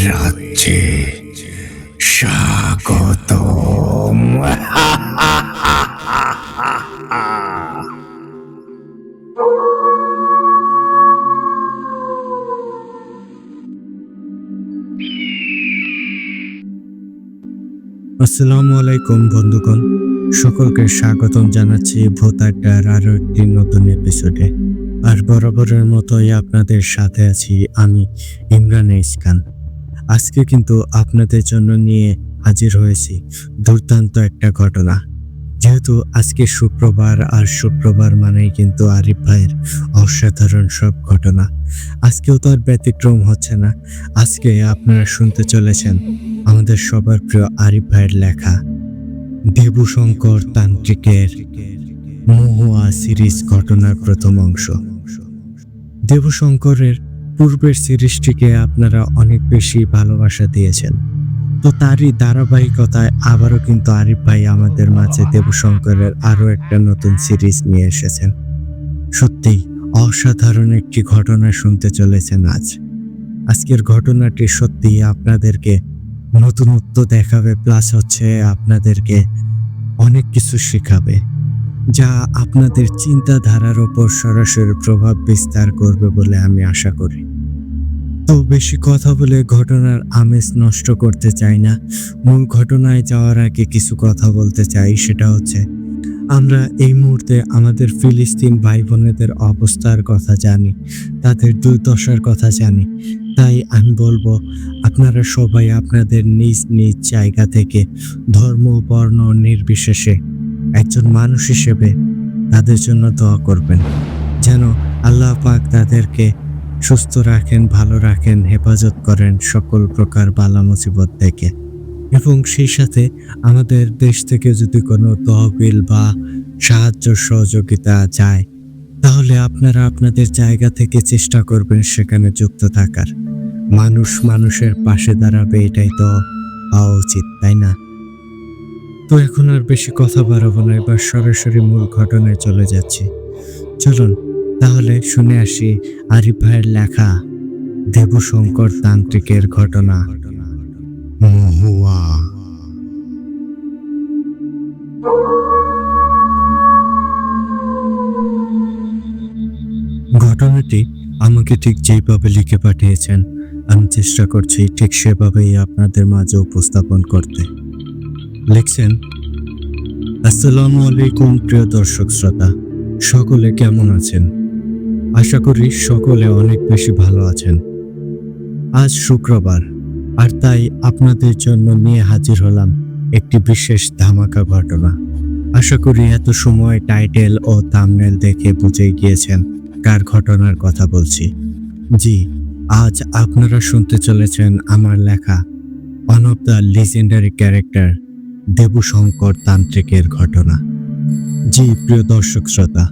রাজ্যে স্বাগতম। আসসালামু আলাইকুম বন্ধুগণ, সকলকে স্বাগতম জানাচ্ছি ভূত আড্ডার আরো একটি নতুন এপিসোডে। আর বরাবরের মতোই আপনাদের সাথে আছি আমি, ইমরান ইসকান। আজকে কিন্তু আপনাদের জন্য নিয়ে হাজির হয়েছি দুর্দান্ত একটা ঘটনা। যেহেতু আজকে শুক্রবার, আর শুক্রবার মানেই কিন্তু আরিফ ভাইয়ের অসাধারণ সব ঘটনা। আজকেও তো আর ব্যতিক্রম হচ্ছে না। আজকে আপনারা শুনতে চলেছেন আমাদের সবার প্রিয় আরিফ ভাইয়ের লেখা দেবুশঙ্কর তান্ত্রিকের মহুয়া সিরিজ ঘটনার প্রথম অংশ। দেবশঙ্করের পূর্বের সিরিজটিকে আপনারা অনেক বেশি ভালোবাসা দিয়েছেন, তো তারই ধারাবাহিকতায় আবারও কিন্তু আরিফ ভাই আমাদের মাঝে দেবশঙ্করের আরো একটা নতুন সিরিজ নিয়ে এসেছেন। সত্যিই অসাধারণ একটি ঘটনা শুনতে চলেছেন আজ। আজকের ঘটনাটি সত্যিই আপনাদেরকে নতুনত্ব দেখাবে, প্লাস হচ্ছে আপনাদেরকে অনেক কিছু শেখাবে, যা আপনাদের চিন্তাধারার ওপর সরাসরি প্রভাব বিস্তার করবে বলে আমি আশা করি। তো বেশি কথা বলে ঘটনার আমেজ নষ্ট করতে চাই না। মূল ঘটনায় যাওয়ার আগে কিছু কথা বলতে চাই, সেটা হচ্ছে আমরা এই মুহূর্তে আমাদের ফিলিস্তিন ভাই বোনেদের অবস্থার কথা জানি, তাদের দুর্দশার কথা জানি। তাই আমি বলবো, আপনারা সবাই আপনাদের নিজ নিজ জায়গা থেকে ধর্ম বর্ণ নির্বিশেষে একজন মানুষ হিসেবে তাদের জন্য দোয়া করবেন, যেন আল্লাহ পাক তাদেরকে সুস্থ রাখেন, ভালো রাখেন, হেফাজত করেন সকল প্রকার বালা মুসিবত থেকে। এবং সেই সাথে আমাদের দেশ থেকে যদি কোনো তহবিল বা সাহায্য সহযোগিতা যায়, তাহলে আপনারা আপনাদের জায়গা থেকে চেষ্টা করবেন সেখানে যুক্ত থাকার। মানুষ মানুষের পাশে দাঁড়াবে, এটাই তো হওয়া উচিত, তাই না? তো এখন আর বেশি কথা বাড়াবো না, এবার সরাসরি মূল ঘটনায় চলে যাচ্ছি। চলুন তাহলে শুনে আসি আরিফ ভাইয়ের লেখা দেবশঙ্কর তান্ত্রিকের ঘটনা মহুয়া। ঘটনাটি আমাকে ঠিক যেইভাবে লিখে পাঠিয়েছেন, আমি চেষ্টা করছি ঠিক সেভাবেই আপনাদের মাঝে উপস্থাপন করতে। লিখছেন, আসসালামু আলাইকুম প্রিয় দর্শক শ্রোতা, সকলে কেমন আছেন? আশা করি সকলে অনেক বেশি ভালো আছেন। আজ শুক্রবার, আর তাই আপনাদের জন্য নিয়ে হাজির হলাম একটি বিশেষ ধামাকা ঘটনা। আশা করি এত সময় টাইটেল ও থাম্বনেল দেখে বুঝে গিয়েছেন কার ঘটনার কথা বলছি। জি, আজ আপনারা শুনতে চলেছেন আমার লেখা one of the legendary character Debshankar তান্ত্রিকের ঘটনা। জি প্রিয় দর্শক শ্রোতা,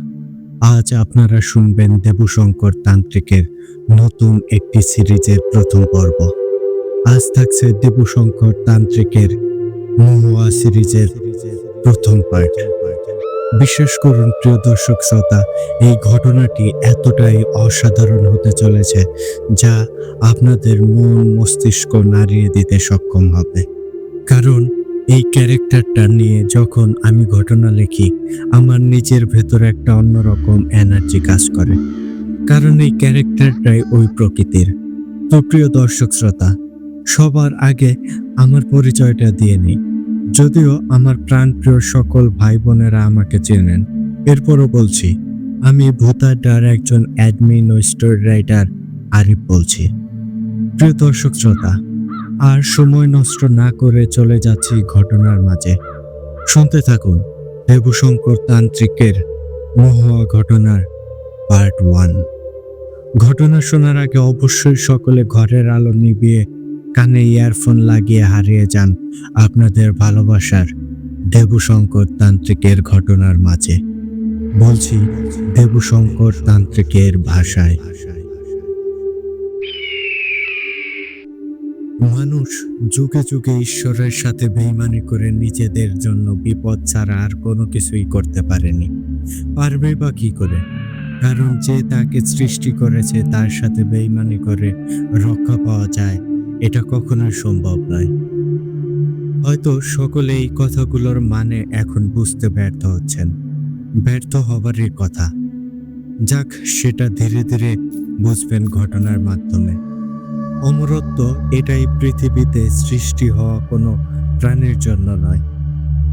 আজ আপনারা শুনবেন দেবশঙ্কর তান্ত্রিকের নতুন একটি সিরিজের প্রথম পর্ব। আজ থাকছে দেবশঙ্কর তান্ত্রিকের মহুয়া সিরিজের প্রথম পার্ট। বিশ্বাস করুন প্রিয় দর্শক শ্রোতা, এই ঘটনাটি এতটাই অসাধারণ হতে চলেছে যা আপনাদের মন মস্তিষ্ক নাড়িয়ে দিতে সক্ষম হবে। কারণ এই ক্যারেক্টারটা নিয়ে যখন আমি ঘটনা লিখি, আমার নিজের ভেতরে একটা অন্যরকম এনার্জি কাজ করে, কারণ এই ক্যারেক্টারটাই ওই প্রকৃতির। তো প্রিয় দর্শক শ্রোতা, সবার আগে আমার পরিচয়টা দিয়ে নিই। যদিও আমার প্রাণপ্রিয় সকল ভাই বোনেরা আমাকে চেনেন, এরপরও বলছি, আমি ভূত আড্ডার একজন অ্যাডমিন ও স্টোরি রাইটার আরিফ বলছি। প্রিয় দর্শক শ্রোতা, আর সময় নষ্ট না করে চলে যাচ্ছি ঘটনার মাঝে। শুনতে থাকুন দেবশঙ্কর তান্ত্রিকের মহুয়া ঘটনার পার্ট 1। ঘটনা শোনার আগে অবশ্যই সকলে ঘরের আলো নিভিয়ে কানে ইয়ারফোন লাগিয়ে হারিয়ে যান আপনাদের ভালোবাসার দেবশঙ্কর তান্ত্রিকের ঘটনার মাঝে। বলছি দেবশঙ্কর তান্ত্রিকের ভাষায়। মানুষ যুগে যুগে ঈশ্বরের সাথে বেইমানি করে নিজেদের জন্য বিপদ ছাড়া আর কোনো কিছুই করতে পারেনি। পারবে বা কি করে? কারণ যে তাকে সৃষ্টি করেছে তার সাথে বেইমানি করে রক্ষা পাওয়া যায়, এটা কখনোই সম্ভব নয়। হয়তো সকলে এই কথাগুলোর মানে এখন বুঝতে ব্যর্থ হচ্ছেন। ব্যর্থ হবারই কথা। যাক, সেটা ধীরে ধীরে বুঝবেন ঘটনার মাধ্যমে। অমরত্ব এটাই পৃথিবীতে সৃষ্টি হওয়া কোনো প্রাণীর জন্য নয়,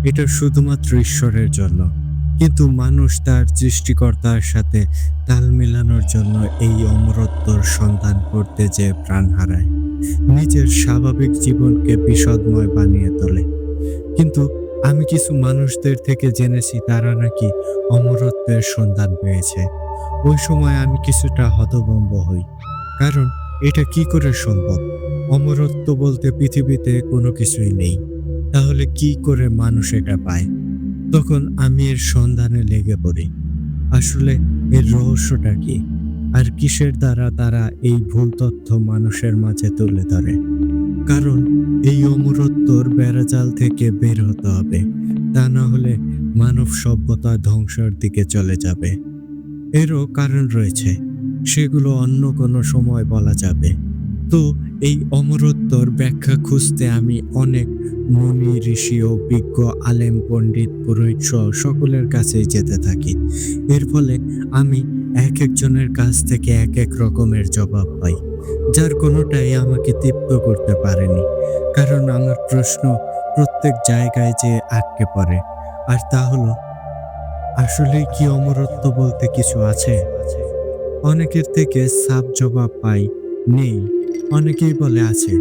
এটা শুধুমাত্র ঈশ্বরের জন্য। কিন্তু মানুষ তার সৃষ্টিকর্তার সাথে তাল মেলানোর জন্য এই অমরত্বর সন্ধান করতে যেয়ে প্রাণ হারায়, নিজের স্বাভাবিক জীবনকে বিষাদময় বানিয়ে তোলে। কিন্তু আমি কিছু মানুষদের থেকে জেনেছি তারা নাকি অমরত্বের সন্ধান পেয়েছে। ওই সময় আমি কিছুটা হতভম্ব হই, কারণ এটা কি করে সম্ভব? অমরত্ব বলতে পৃথিবীতে কোনো কিছুই নেই, তাহলে কি করে মানুষ এটা পায়? তখন আমি এর সন্ধানে লেগে পড়ি। আসলে এর রহস্যটা কি, আর কিসের দ্বারা তারা এই ভুল তথ্য মানুষের মাঝে তুলে ধরে? কারণ এই অমরত্বর বেড়াজাল থেকে বের হতে হবে, তা না হলে মানব সভ্যতা ধ্বংসের দিকে চলে যাবে। এরও কারণ রয়েছে, সেগুলো অন্য কোনো সময় বলা যাবে। তো এই অমরত্বর ব্যাখ্যা খুঁজতে আমি অনেক মুনি ঋষি ও বিজ্ঞ আলেম পণ্ডিত পুরোহিত সহ সকলের কাছেই যেতে থাকি। এর ফলে আমি এক একজনের কাছ থেকে এক এক রকমের জবাব পাই, যার কোনোটাই আমাকে তৃপ্ত করতে পারেনি। কারণ আমার প্রশ্ন প্রত্যেক জায়গায় যে আটকে পড়ে, আর তা হলো, আসলেই কি অমরত্ব বলতে কিছু আছে? অনেকের থেকে সাফ জবাব পাই, নেই। অনেকেই বলে আছে।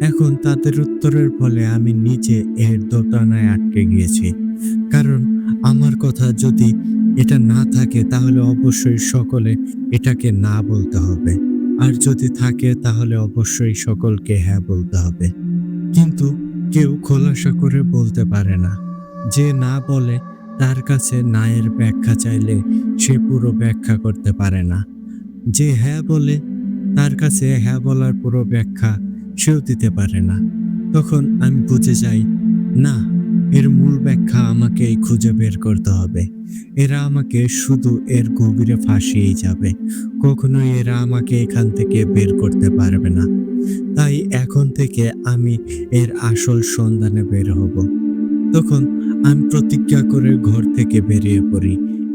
এখন তাদের উত্তরের ফলে আমি নিজে এর দোটানায় আটকে গিয়েছি। কারণ আমার কথা যদি এটা না থাকে তাহলে অবশ্যই সকলে এটাকে না বলতে হবে, আর যদি থাকে তাহলে অবশ্যই সকলকে হ্যাঁ বলতে হবে। কিন্তু কেউ খোলাসা করে বলতে পারে না। যে না বলে তার কাছে না এর ব্যাখ্যা চাইলে সে পুরো ব্যাখ্যা করতে পারে না। যে হ্যাঁ বলে তার কাছে হ্যাঁ বলার পুরো ব্যাখ্যা সেও দিতে পারে না। তখন আমি বুঝে যাই, না, এর মূল ব্যাখ্যা আমাকেই খুঁজে বের করতে হবে। এরা আমাকে শুধু এর গভীরে ফাঁসিয়েই যাবে, কখনোই এরা আমাকে এখান থেকে বের করতে পারবে না। তাই এখন থেকে আমি এর আসল সন্ধানে বের হব। তখন আমি প্রতিজ্ঞা করে ঘর থেকে বেরিয়ে পড়ি।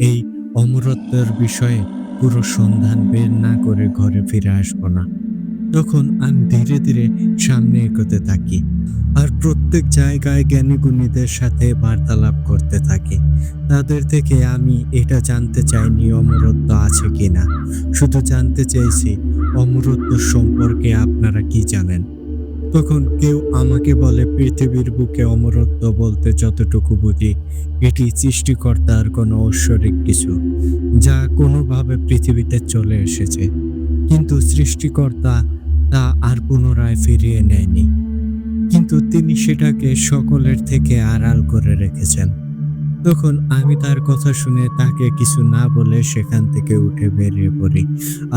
এই অমরত্বের বিষয়ে পুরো সন্ধান বের না করে ঘরে ফিরে আসবো না। তখন আমি ধীরে ধীরে সামনে এগোতে থাকি, আর প্রত্যেক জায়গায় জ্ঞানীগুণীদের সাথে বার্তালাপ করতে থাকি। তাদের থেকে আমি এটা জানতে চাইনি অমরত্ব আছে কিনা, শুধু জানতে চেয়েছি অমরত্ব সম্পর্কে আপনারা কি জানেন। তখন কেউ আমাকে বলে, পৃথিবীর বুকে অমরত্ব বলতে যতটুকু বুঝি, এটি সৃষ্টিকর্তার কোনো ঐশ্বরিক কিছু, যা কোনোভাবে পৃথিবীতে চলে এসেছে, কিন্তু সৃষ্টিকর্তা তা আর পুনরায় ফিরিয়ে নেয়নি। কিন্তু তিনি সেটাকে সকলের থেকে আড়াল করে রেখেছেন। তখন আমি তার কথা শুনে তাকে কিছু না বলে সেখান থেকে উঠে বেরিয়ে পড়ি,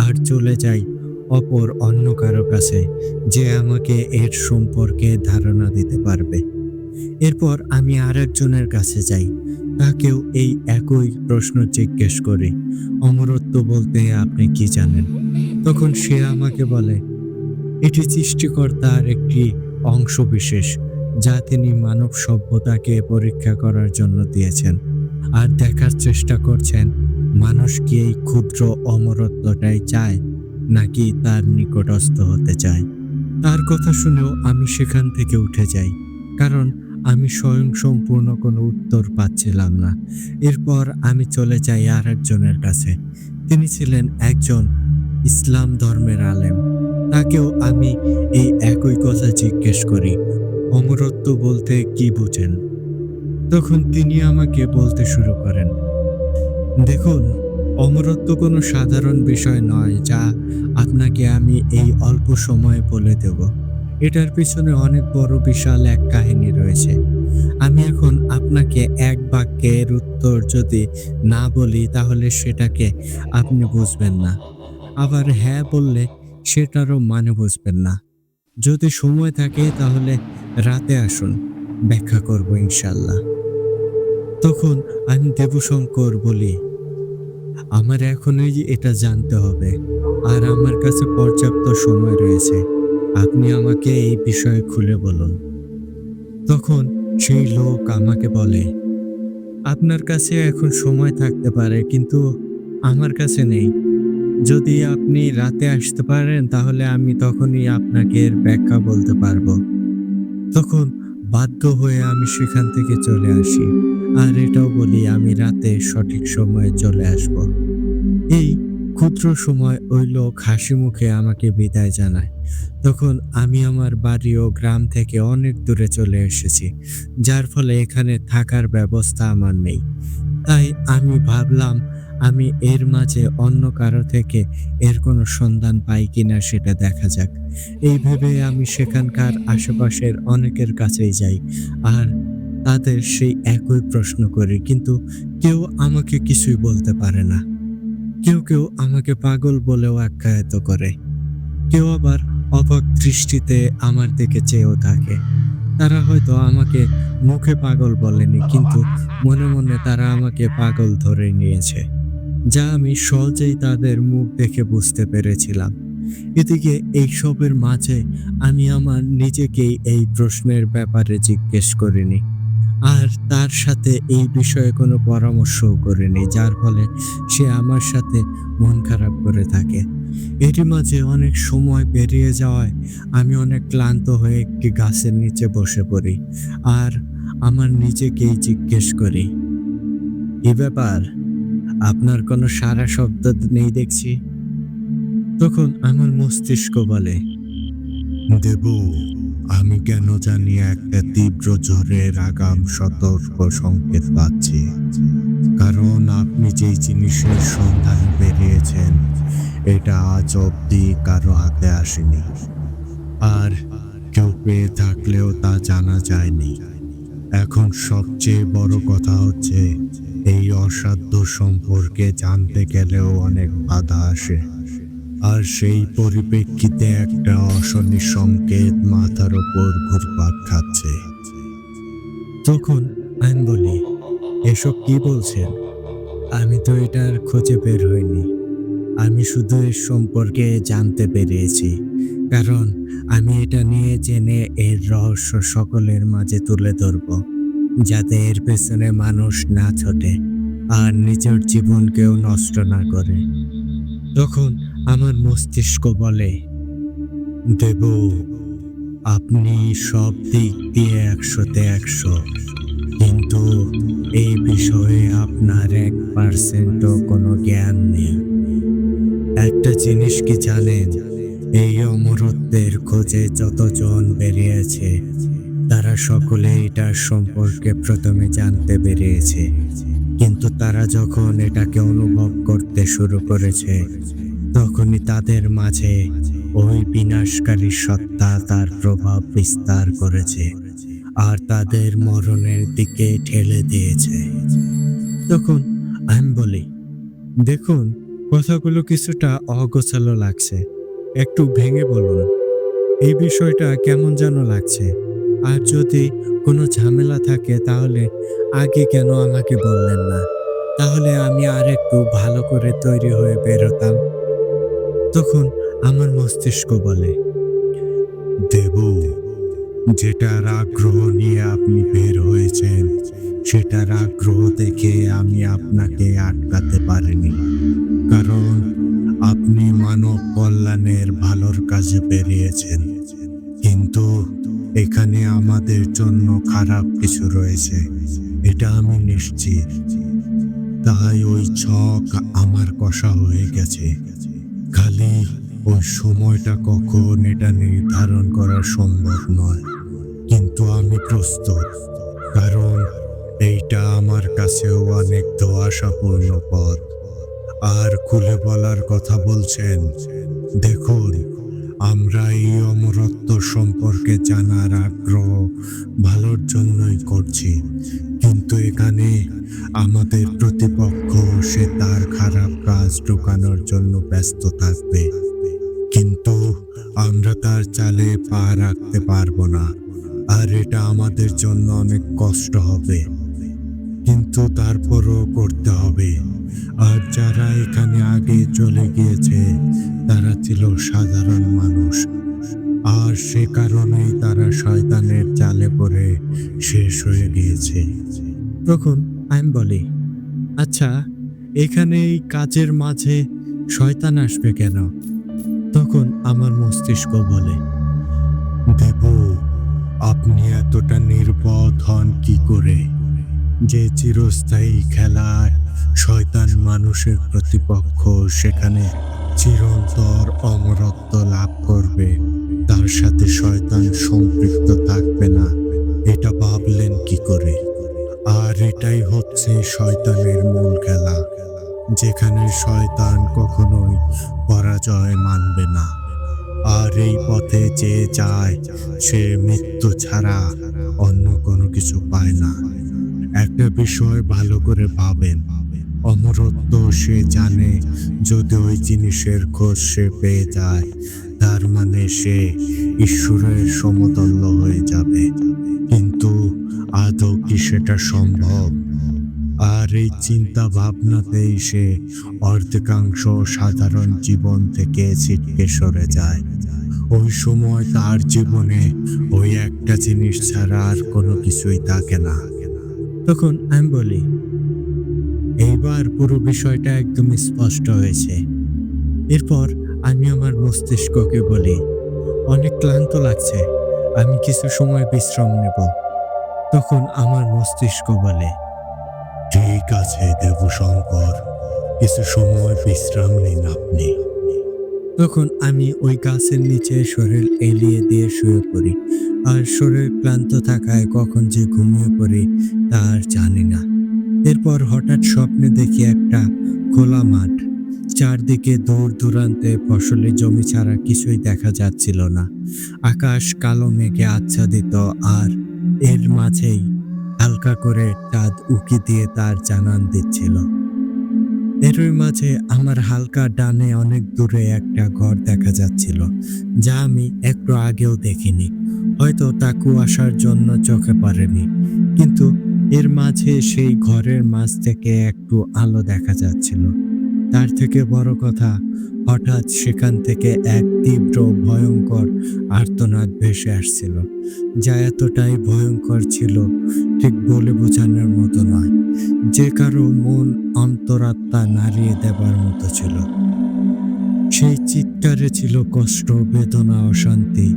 আর চলে যাই অপর অন্য কারো কাছে, যে আমাকে এর সম্পর্কে ধারণা দিতে পারবে। এরপর আমি আরেকজনের কাছে যাই, তাকেও এই একই প্রশ্ন জিজ্ঞেস করি, অমরত্ব বলতে আপনি কি জানেন? তখন সে আমাকে বলে, এটি সৃষ্টিকর্তার একটি অংশ বিশেষ, যা তিনি মানব সভ্যতাকে পরীক্ষা করার জন্য দিয়েছেন, আর দেখার চেষ্টা করছেন মানুষ কি এই ক্ষুদ্র অমরত্বটাই চায়, নাকি তার নিকটস্থ হতে চায়। তার কথা শুনেও আমি সেখান থেকে উঠে যাই, কারণ আমি স্বয়ংসম্পূর্ণ কোনো উত্তর পাচ্ছিলাম না। এরপর আমি চলে যাই আর একজনের কাছে। তিনি ছিলেন একজন ইসলাম ধর্মের আলেম। তাকেও আমি এই একই কথা জিজ্ঞেস করি, অমরত্ব বলতে কি বুঝেন? তখন তিনি আমাকে বলতে শুরু করেন, দেখুন, অমরত্ব কোনো সাধারণ বিষয় নয় যা আপনাকে আমি এই অল্প সময়ে বলে দেব। এটার পিছনে অনেক বড় বিশাল এক কাহিনী রয়েছে। আমি এখন আপনাকে এক বাক্যে এর উত্তর যদি না বলি তাহলে সেটাকে আপনি বুঝবেন না, আবার হ্যাঁ বললে সেটারও মানে বুঝবেন না। যদি সময় থাকে তাহলে রাতে আসুন, ব্যাখ্যা করব ইনশাল্লাহ। তখন আমি দেবশঙ্কর বলি, আমার এখনই এটা জানতে হবে, আর আমার কাছে পর্যাপ্ত সময় রয়েছে। আপনি আমাকে এই বিষয়ে খুলে বলুন। তখন সেই লোক আমাকে বলে, আপনার কাছে এখন সময় থাকতে পারে, কিন্তু আমার কাছে নেই। যদি আপনি রাতে আসতে পারেন তাহলে আমি তখনই আপনাকে এর ব্যাখ্যা বলতে পারবো। তখন বাধ্য হয়ে আমি সেখান থেকে চলে আসি। আর এটাও বলি আমি রাতে সঠিক সময়ে চলে আসব। এই ক্ষুদ্র সময় ওই লোক হাসি মুখে আমাকে বিদায় জানায়। তখন আমি আমার বাড়ি ও গ্রাম থেকে অনেক দূরে চলে এসেছি, যার ফলে এখানে থাকার ব্যবস্থা আমার নেই। তাই আমি ভাবলাম আমি এর মাঝে অন্য কারো থেকে এর কোনো সন্ধান পাই কিনা সেটা দেখা যাক। এই ভেবে আমি সেখানকার আশেপাশের অনেকের কাছেই যাই আর তাদের সেই একই প্রশ্ন করি, কিন্তু কেউ আমাকে কিছুই বলতে পারে না। কেউ আমাকে পাগল বলেও আখ্যায়িত করে। কেউ আবার অবাক দৃষ্টিতে আমার দিকে চেয়েও থাকে। তারা হয়তো আমাকে মুখে পাগল বলেনি, কিন্তু মনে মনে তারা আমাকে পাগল ধরে নিয়েছে, যা আমি সহজেই তাদের মুখ দেখে বুঝতে পেরেছিলাম। এদিকে এইসবের মাঝে আমি আমার নিজেকেই এই প্রশ্নের ব্যাপারে জিজ্ঞেস করিনি। আর তার সাথে এই বিষয়ে কোনো পরামর্শও করিনি, যার ফলে সে আমার সাথে মন খারাপ করে থাকে। এরই মাঝে অনেক সময় পেরিয়ে যাওয়ায় আমি অনেক ক্লান্ত হয়ে একটি গাছের নিচে বসে পড়ি আর আমার নিজেকেই জিজ্ঞেস করি, "কি ব্যাপার? আপনার কোনো সাড়া শব্দ নেই দেখছি।" তখন আমার মস্তিষ্ক বলে, দেব, আমি কেন জানি একটা তীব্র ঝড়ের আগাম সতর্ক সংকেত পাচ্ছি। কারণ আপনি যেই জিনিসের সন্ধান বেরিয়েছেন এটা আজ অব্দি কারো হাতে আসেনি, আর কেউ পেয়ে থাকলেও তা জানা যায়নি। এখন সবচেয়ে বড় কথা হচ্ছে এই অসাধ্য সম্পর্কে জানতে গেলেও অনেক বাধা আসে, আর সেই পরিপ্রেক্ষিতে একটা অশনি সংকেত মাথার ওপর ঘুরপাক খাচ্ছে। তখন আমি বলি, এসব কি বলছেন? আমি তো এটার খোঁজে বের হইনি। আমি শুধু এর সম্পর্কে জানতে পেরেছি, কারণ আমি এটা নিয়ে জেনে এর রহস্য সকলের মাঝে তুলে ধরব, যাতে এর পেছনে মানুষ না ছোটে আর নিজের জীবনকেও নষ্ট না করে। তখন আমার মস্তিষ্ক বলে, দেব, আপনি সব দিক দিয়ে 100-তে 100, কিন্তু এই বিষয়ে আপনার 1%ও কোনো জ্ঞান নেই। একটা জিনিস কি জানেন, এই অমরত্বের খোঁজে যতজন বেরিয়েছে তারা সকলে এটার সম্পর্কে প্রথমে জানতে পেরেছে, কিন্তু তারা যখন এটাকে অনুভব করতে শুরু করেছে তখনই তাদের মাঝে ওই বিনাশকারী সত্তা তার প্রভাব বিস্তার করেছে আর তাদের মরণের দিকে ঠেলে দিয়েছে। তখন আমি বলি, দেখুন, কথাগুলো কিছুটা অগোছালো লাগছে, একটু ভেঙে বলুন। এই বিষয়টা কেমন যেন লাগছে। আর যদি কোনো ঝামেলা থাকে তাহলে আগে কেন আমাকে বললেন না? তাহলে আমি আর একটু ভালো করে তৈরি হয়ে বেরোতাম। তখন আমার মস্তিষ্ক বলে, দেব, যেটার আগ্রহ নিয়ে আপনি বের হয়েছেন সেটার আগ্রহ দেখে আমি আপনাকে আটকাতে পারিনি, কারণ আপনি মানব কল্যাণের ভালোর কাজে বেরিয়েছেন। কিন্তু এখানে আমাদের জন্য খারাপ কিছু রয়েছে, এটা আমি নিশ্চিত। তাই ওই ছক আমার কষা হয়ে গেছে। খালি ওই সময়টা কখন এটা নির্ধারণ করা সম্ভব নয়, কিন্তু আমি প্রস্তুত, কারণ এইটা আমার কাছেও অনেক ধোঁয়াশাপূর্ণ পথ। আর খুলে বলার কথা বলছেন, দেখুন, আমরা এই অমরত্ব সম্পর্কে জানার আগ্রহ ভালোর জন্যই করছি, কিন্তু এখানে আমাদের প্রতিপক্ষ সে তার খারাপ কাজ ঢোকানোর জন্য ব্যস্ত থাকবে, কিন্তু আমরা তার চালে পা রাখতে পারবো না, আর এটা আমাদের জন্য অনেক কষ্ট হবে, কিন্তু তারপরও করতে হবে। আর যারা এখানে আগে চলে গিয়েছে তারা ছিল সাধারণ মানুষ, আর সে কারণেই তারা শয়তানের জালে পড়ে শেষ হয়ে গিয়েছে। তখন আমি বলি, আচ্ছা, এখানে এই কাজের মাঝে শয়তান আসবে কেন? তখন আমার মস্তিষ্ক বলে, দেবু, আপনি এতটা নির্বোধ হন কি করে যে চিরস্থায়ী খেলায় শয়তান মানুষের প্রতিপক্ষ সেখানে চিরন্তর অমরত্ব লাভ করবে, তার সাথে শয়তান সম্পৃক্ত থাকবে না, এটা ভাবলেন কি করে? আর এটাই হচ্ছে শয়তানের মূল খেলা, যেখানে শয়তান কখনোই পরাজয় মানবে না। আর এই পথে যে যায় সে মৃত্যু ছাড়া অন্য কোনো কিছু পায় না। একটা বিষয় ভালো করে ভাবেন, অমরত্ব সে জানে, যদি ওই জিনিসের খোঁজ সে পেয়ে যায় তার মানে সে ঈশ্বরের সমতুল্য হয়ে যাবে। কিন্তু আদৌ কি সেটা সম্ভব? আর এই চিন্তা ভাবনাতেই সে অর্ধেকাংশ সাধারণ জীবন থেকে ছিটকে সরে যায়। ওই সময় তার জীবনে ওই একটা জিনিস ছাড়া আর কোনো কিছুই থাকে না। তখন আমি বলি, এইবার পুরো বিষয়টা একদম স্পষ্ট হয়েছে। এরপর আমি আমার মস্তিষ্ককে বলি, অনেক ক্লান্ত লাগছে, আমি কিছু সময় বিশ্রাম নেব। তখন আমার মস্তিষ্ক বলে, ঠিক আছে দেবশঙ্কর, কিছু সময় বিশ্রাম নিন আপনি। তখন আমি ওই গাছের নিচে শরীর এলিয়ে দিয়ে শুয়ে পড়ি। আর শরীর ক্লান্ত থাকায় কখন যে ঘুমিয়ে পড়ি তা আর জানি না। এরপর হঠাৎ স্বপ্নে দেখি একটা খোলা মাঠ, চারদিকে দূর দূরান্তে ফসলি জমি ছাড়া কিছুই দেখা যাচ্ছিল না। আকাশ কালো মেঘে আচ্ছাদিত, আর এর মাঝেই হালকা করে চাঁদ উঁকি দিয়ে তার জানান দিচ্ছিল। এরই মাঝে আমার হালকা ডানে অনেক দূরে একটা ঘর দেখা যাচ্ছিল, যা আমি একটু আগেও দেখিনি। হয়তো তা কুয়াশার জন্য চোখে পড়েনি, কিন্তু এর মাঝে সেই ঘরের মাঝ থেকে একটু আলো দেখা যাচ্ছিল। তার থেকে বড় কথা, হঠাৎ সেখান থেকে এক তীব্র ভয়ঙ্কর আর্তনাদ ভেসে আসছিল, যা এতটাই ভয়ঙ্কর ছিল ঠিক বলে বোঝানোর মতো নয়, যে কারো মন অন্তরাত্মা নাড়িয়ে দেবার মতো ছিল। সেই চিৎকারে ছিল কষ্ট, বেদনা, অশান্তি,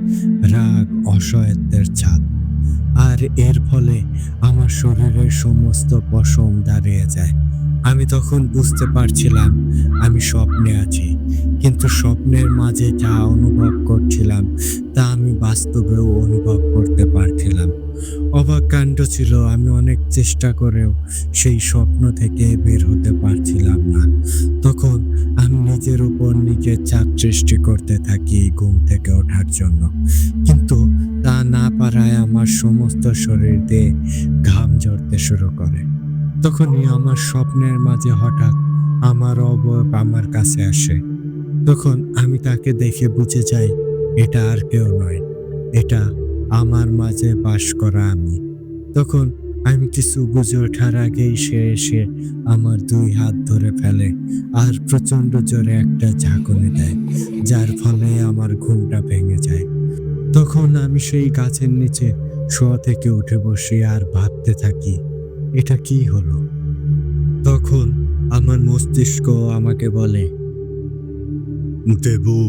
রাগ, অসহায়ত্বের ছাপ। আর এর ফলে আমার শরীরের সমস্ত পশম দাঁড়িয়ে যায়। আমি তখন বুঝতে পারছিলাম আমি স্বপ্নে আছি, কিন্তু স্বপ্নের মাঝে যা অনুভব করছিলাম তা আমি বাস্তবেও অনুভব করতে পারছিলাম। অবাক কাণ্ড ছিল, আমি অনেক চেষ্টা করেও সেই স্বপ্ন থেকে বের হতে পারছিলাম না। তখন আমি নিজের উপর নিজের চাপ সৃষ্টি করতে থাকি ঘুম থেকে ওঠার জন্য, কিন্তু তা না পারায় আমার সমস্ত শরীর দিয়ে ঘাম ঝরতে শুরু করে। তখনই আমার স্বপ্নের মাঝে হঠাৎ আমার অবয়ব আমার কাছে আসে। তখন আমি তাকে দেখে বুঝে যাই এটা আর কেউ নয়, এটা আমার মাঝে বাস করা আমি। তখন আমি কিছু বুঝে ওঠার আগেই সে এসে আমার দুই হাত ধরে ফেলে আর প্রচন্ড জোরে একটা ঝাঁকুনি দেয়, যার ফলে আমার ঘুমটা ভেঙে যায়। তখন আমি সেই গাছের নিচে শোয়া থেকে উঠে বসি আর ভাবতে থাকি, এটা কি হলো? তখন আমার মস্তিষ্ক আমাকে বলে, দেবু,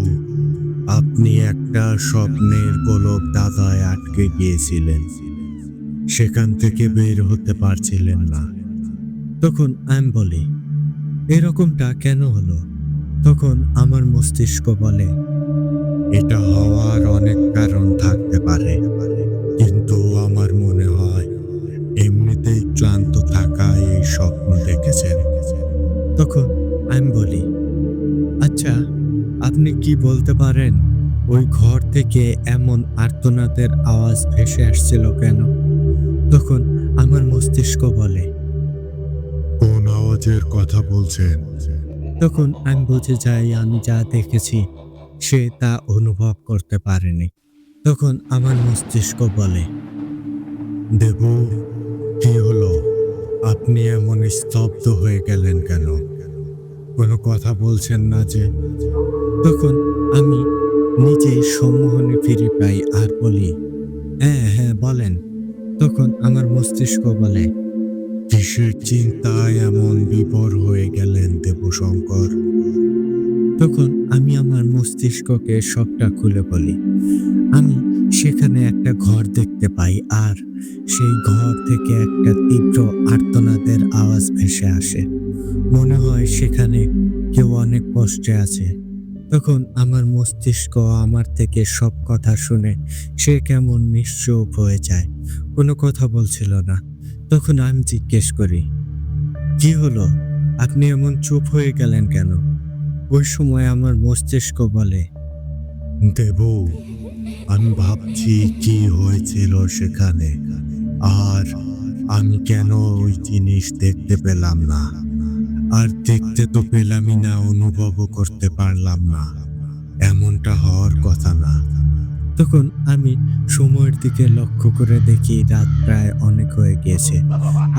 আপনি একটা স্বপ্নের গোলক দাদায় আটকে গিয়েছিলেন, সেখান থেকে বের হতে পারছিলেন না। তখন আমি বলি, এরকমটা কেন হলো? তখন আমার মস্তিষ্ক বলে, এটা হওয়ার অনেক কারণ থাকতে পারে, কিন্তু আমার মনে হয় এমনিতেই ক্লান্ত থাকায় এই স্বপ্ন দেখেছেন। তখন আমি বলি, আচ্ছা, আপনি কি বলতে পারেন ওই ঘর থেকে এমন আর্তনাদের আওয়াজ ভেসে আসছিল কেন? তখন আমার মস্তিষ্ক বলে, কোন আওয়াজের কথা বলছেন? তখন আমি বুঝে যাই আমি যা দেখেছি সে তা অনুভব করতে পারেনি। তখন আমার মস্তিষ্ক বলে, দেবু, কি হলো? আপনি এমন স্তব্ধ হয়ে গেলেন কেন? কোনো কথা বলছেন না যে? তখন আমি নিজেই সম্মোহনে ফিরে পাই আর বলি, হ্যাঁ হ্যাঁ বলেন। তখন আমার মস্তিষ্ক বলে, কিসের চিন্তায় এমন বিভোর হয়ে গেলেন দেবশঙ্কর? তখন আমি আমার মস্তিষ্ককে সবটা খুলে বলি। আমি সেখানে একটা ঘর দেখতে পাই আর সেই ঘর থেকে একটা তীব্র আর্তনাদের আওয়াজ ভেসে আসে। মনে হয় সেখানে কেউ অনেক কষ্টে আছে। তখন আমার মস্তিষ্ক আমার থেকে সব কথা শুনে সে কেমন নিশ্চুপ হয়ে যায়, কোনো কথা বলছিল না। তখন আমি জিজ্ঞেস করি, কি হলো, আপনি এমন চুপ হয়ে গেলেন কেন? ওই সময় আমার মস্তিষ্ক বলে, দেব, আমি ভাবছি কি হয়েছিল সেখানে, আর আমি কেন ওই জিনিস দেখতে পেলাম না। আর দেখতে তো পেলামই না, অনুভবও করতে পারলাম না। এমনটা হওয়ার কথা না। তখন আমি সময়ের দিকে লক্ষ্য করে দেখি রাত প্রায় অনেক হয়ে গিয়েছে।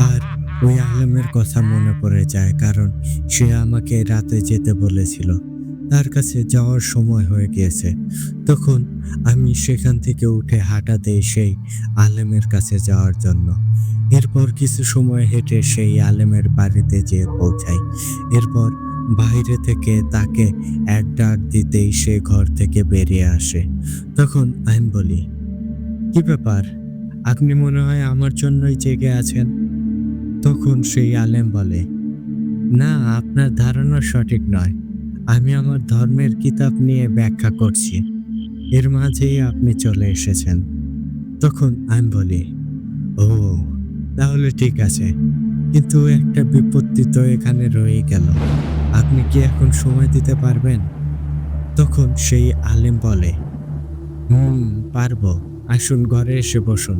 আর ওই আলেমের কথা মনে পড়ে যায়, কারণ সে আমাকে রাতে যেতে বলেছিল। তার কাছে যাওয়ার সময় হয়ে গিয়েছে। তখন আমি সেখান থেকে উঠে হাঁটা দেই সেই আলেমের কাছে যাওয়ার জন্য। এরপর কিছু সময় হেঁটে সেই আলেমের বাড়িতে যেয়ে পৌঁছাই। এরপর বাইরে থেকে তাকে এক ডাক দিতেই সে ঘর থেকে বেরিয়ে আসে। তখন আমি বলি, কি ব্যাপার, আপনি মনে হয় আমার জন্যই জেগে আছেন। তখন সেই আলেম বলে, না, আপনার ধারণা সঠিক নয়। আমি আমার ধর্মের কিতাব নিয়ে ব্যাখ্যা করছি, এর মাঝেই আপনি চলে এসেছেন। তখন আমি বলি, ও, তাহলে ঠিক আছে, কিন্তু একটা বিপত্তি তো এখানে রয়েই গেল। আপনি কি এখন সময় দিতে পারবেন? তখন সেই আলেম বলে, হুম, পারবো। আসুন ঘরে এসে বসুন।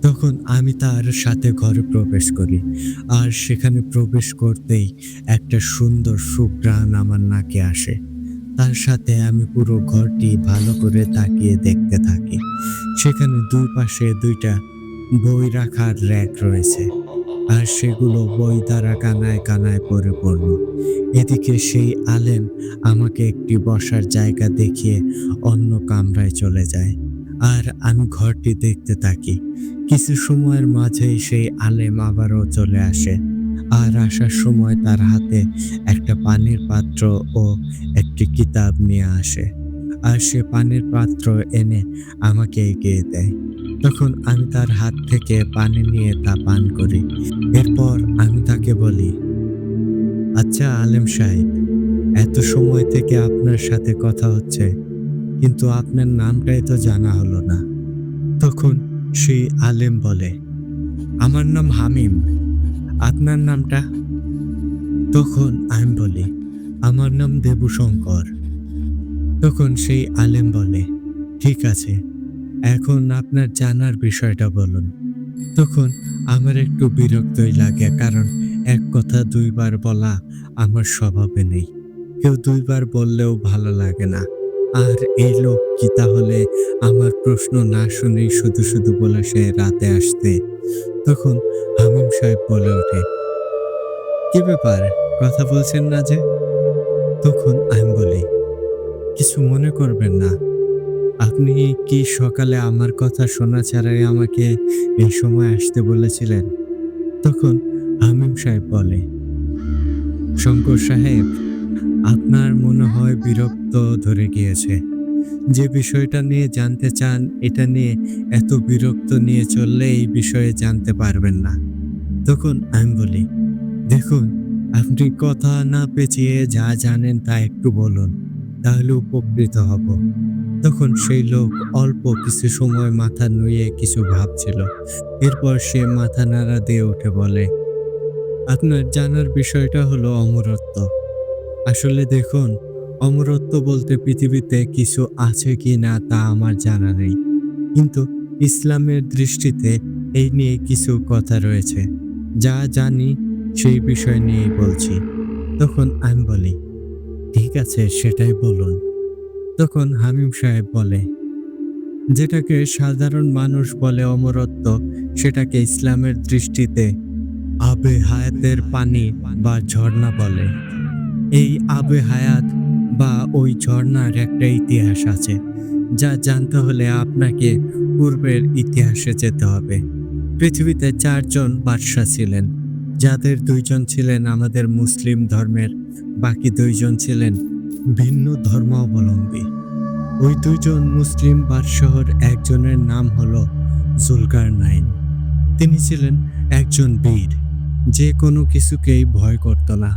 তখন আমি তার সাথে ঘরে প্রবেশ করি। আর সেখানে প্রবেশ করতেই একটা সুন্দর সুঘ্রাণ আমার নাকে আসে। তার সাথে আমি পুরো ঘরটি ভালো করে তাকিয়ে দেখতে থাকি। সেখানে দুই পাশে ২টা বই রাখার র‍্যাক রয়েছে। আর সেগুলো বই দ্বারা কানায় কানায় পরিপূর্ণ। এদিকে সেই আলেম আমাকে একটি বসার জায়গা দেখিয়ে অন্য কামরায় চলে যায়। আর আমি ঘরটি দেখতে থাকি। কিছু সময়ের মাঝেই সেই আলেম আবারও চলে আসে। আর আসার সময় তার হাতে একটা পানির পাত্র ও একটি কিতাব নিয়ে আসে। আর সে পানির পাত্র এনে আমাকে এগিয়ে দেয়। তখন আমি তার হাত থেকে পানি নিয়ে তা পান করি। এরপর আমি তাকে বলি, আচ্ছা আলেম সাহেব, এত সময় থেকে আপনার সাথে কথা হচ্ছে, কিন্তু আপনার নামটাই তো জানা হলো না। তখন সেই আলেম বলে, আমার নাম হামিম। আপনার নামটা? তখন আমি বলি, আমার নাম দেবশঙ্কর। তখন সেই আলেম বলে, ঠিক আছে, এখন আপনার জানার বিষয়টা বলুন। তখন আমার একটু বিরক্তই লাগে, কারণ এক কথা দুইবার বলা আমার স্বভাবে নেই। কেউ দুইবার বললেও ভালো লাগে না। আর এই লোক কি তাহলে আমার প্রশ্ন না শুনেই শুধু শুধু বলেছে রাতে আসতে? তখন হামিম সাহেব বলে ওঠে, কি ব্যাপার, কথা বলছেন না যে? তখন আমি বলি, কিছু মনে করবেন না। আপনি কি সকালে আমার কথা শোনা ছাড়াই আমাকে এই সময় আসতে বলেছিলেন? তখন হামিম সাহেব বলে, শঙ্কর সাহেব, আপনার মনে হয় বিরক্ত ধরে গিয়েছে। যে বিষয়টা নিয়ে জানতে চান, এটা নিয়ে এত বিরক্ত নিয়ে চললে এই বিষয়ে জানতে পারবেন না। তখন আমি বলি, দেখুন, আপনি কথা না পেঁচিয়ে যা জানেন তা একটু বলুন, তাহলে উপকৃত হব। তখন সেই লোক অল্প কিছু সময় মাথা নুইয়ে কিছু ভাবছিল। এরপর সে মাথা নাড়া দিয়ে উঠে বলে, আপনার জানার বিষয়টা হলো অমরত্ব। আসলে দেখুন, অমরত্ব বলতে পৃথিবীতে কিছু আছে কি না তা আমার জানা নেই। কিন্তু ইসলামের দৃষ্টিতে এই নিয়ে কিছু কথা রয়েছে। যা জানি সেই বিষয় নিয়েই বলছি। তখন আমি বলি, ঠিক আছে, সেটাই বলুন। তখন হামিম সাহেব বলে, যেটাকে সাধারণ মানুষ বলে অমরত্ব, সেটাকে ইসলামের দৃষ্টিতে আবে হায়াতের পানি বা ঝর্ণা বলে। এই আবে হায়াত বা ওই ঝর্ণার একটা ইতিহাস আছে, যা জানতে হলে আপনাকে পূর্বের ইতিহাসে যেতে হবে। পৃথিবীতে ৪ জন বাদশা ছিলেন, যাদের ২ জন ছিলেন আমাদের মুসলিম ধর্মের, বাকি ২ জন ছিলেন ভিন্ন ধর্মাবলম্বী। ওই ২ জন মুসলিম বাদশাহর একজনের নাম হলো জুলকারনাইন। তিনি ছিলেন একজন বীর, যে কোনো কিছুকেই ভয় করত না।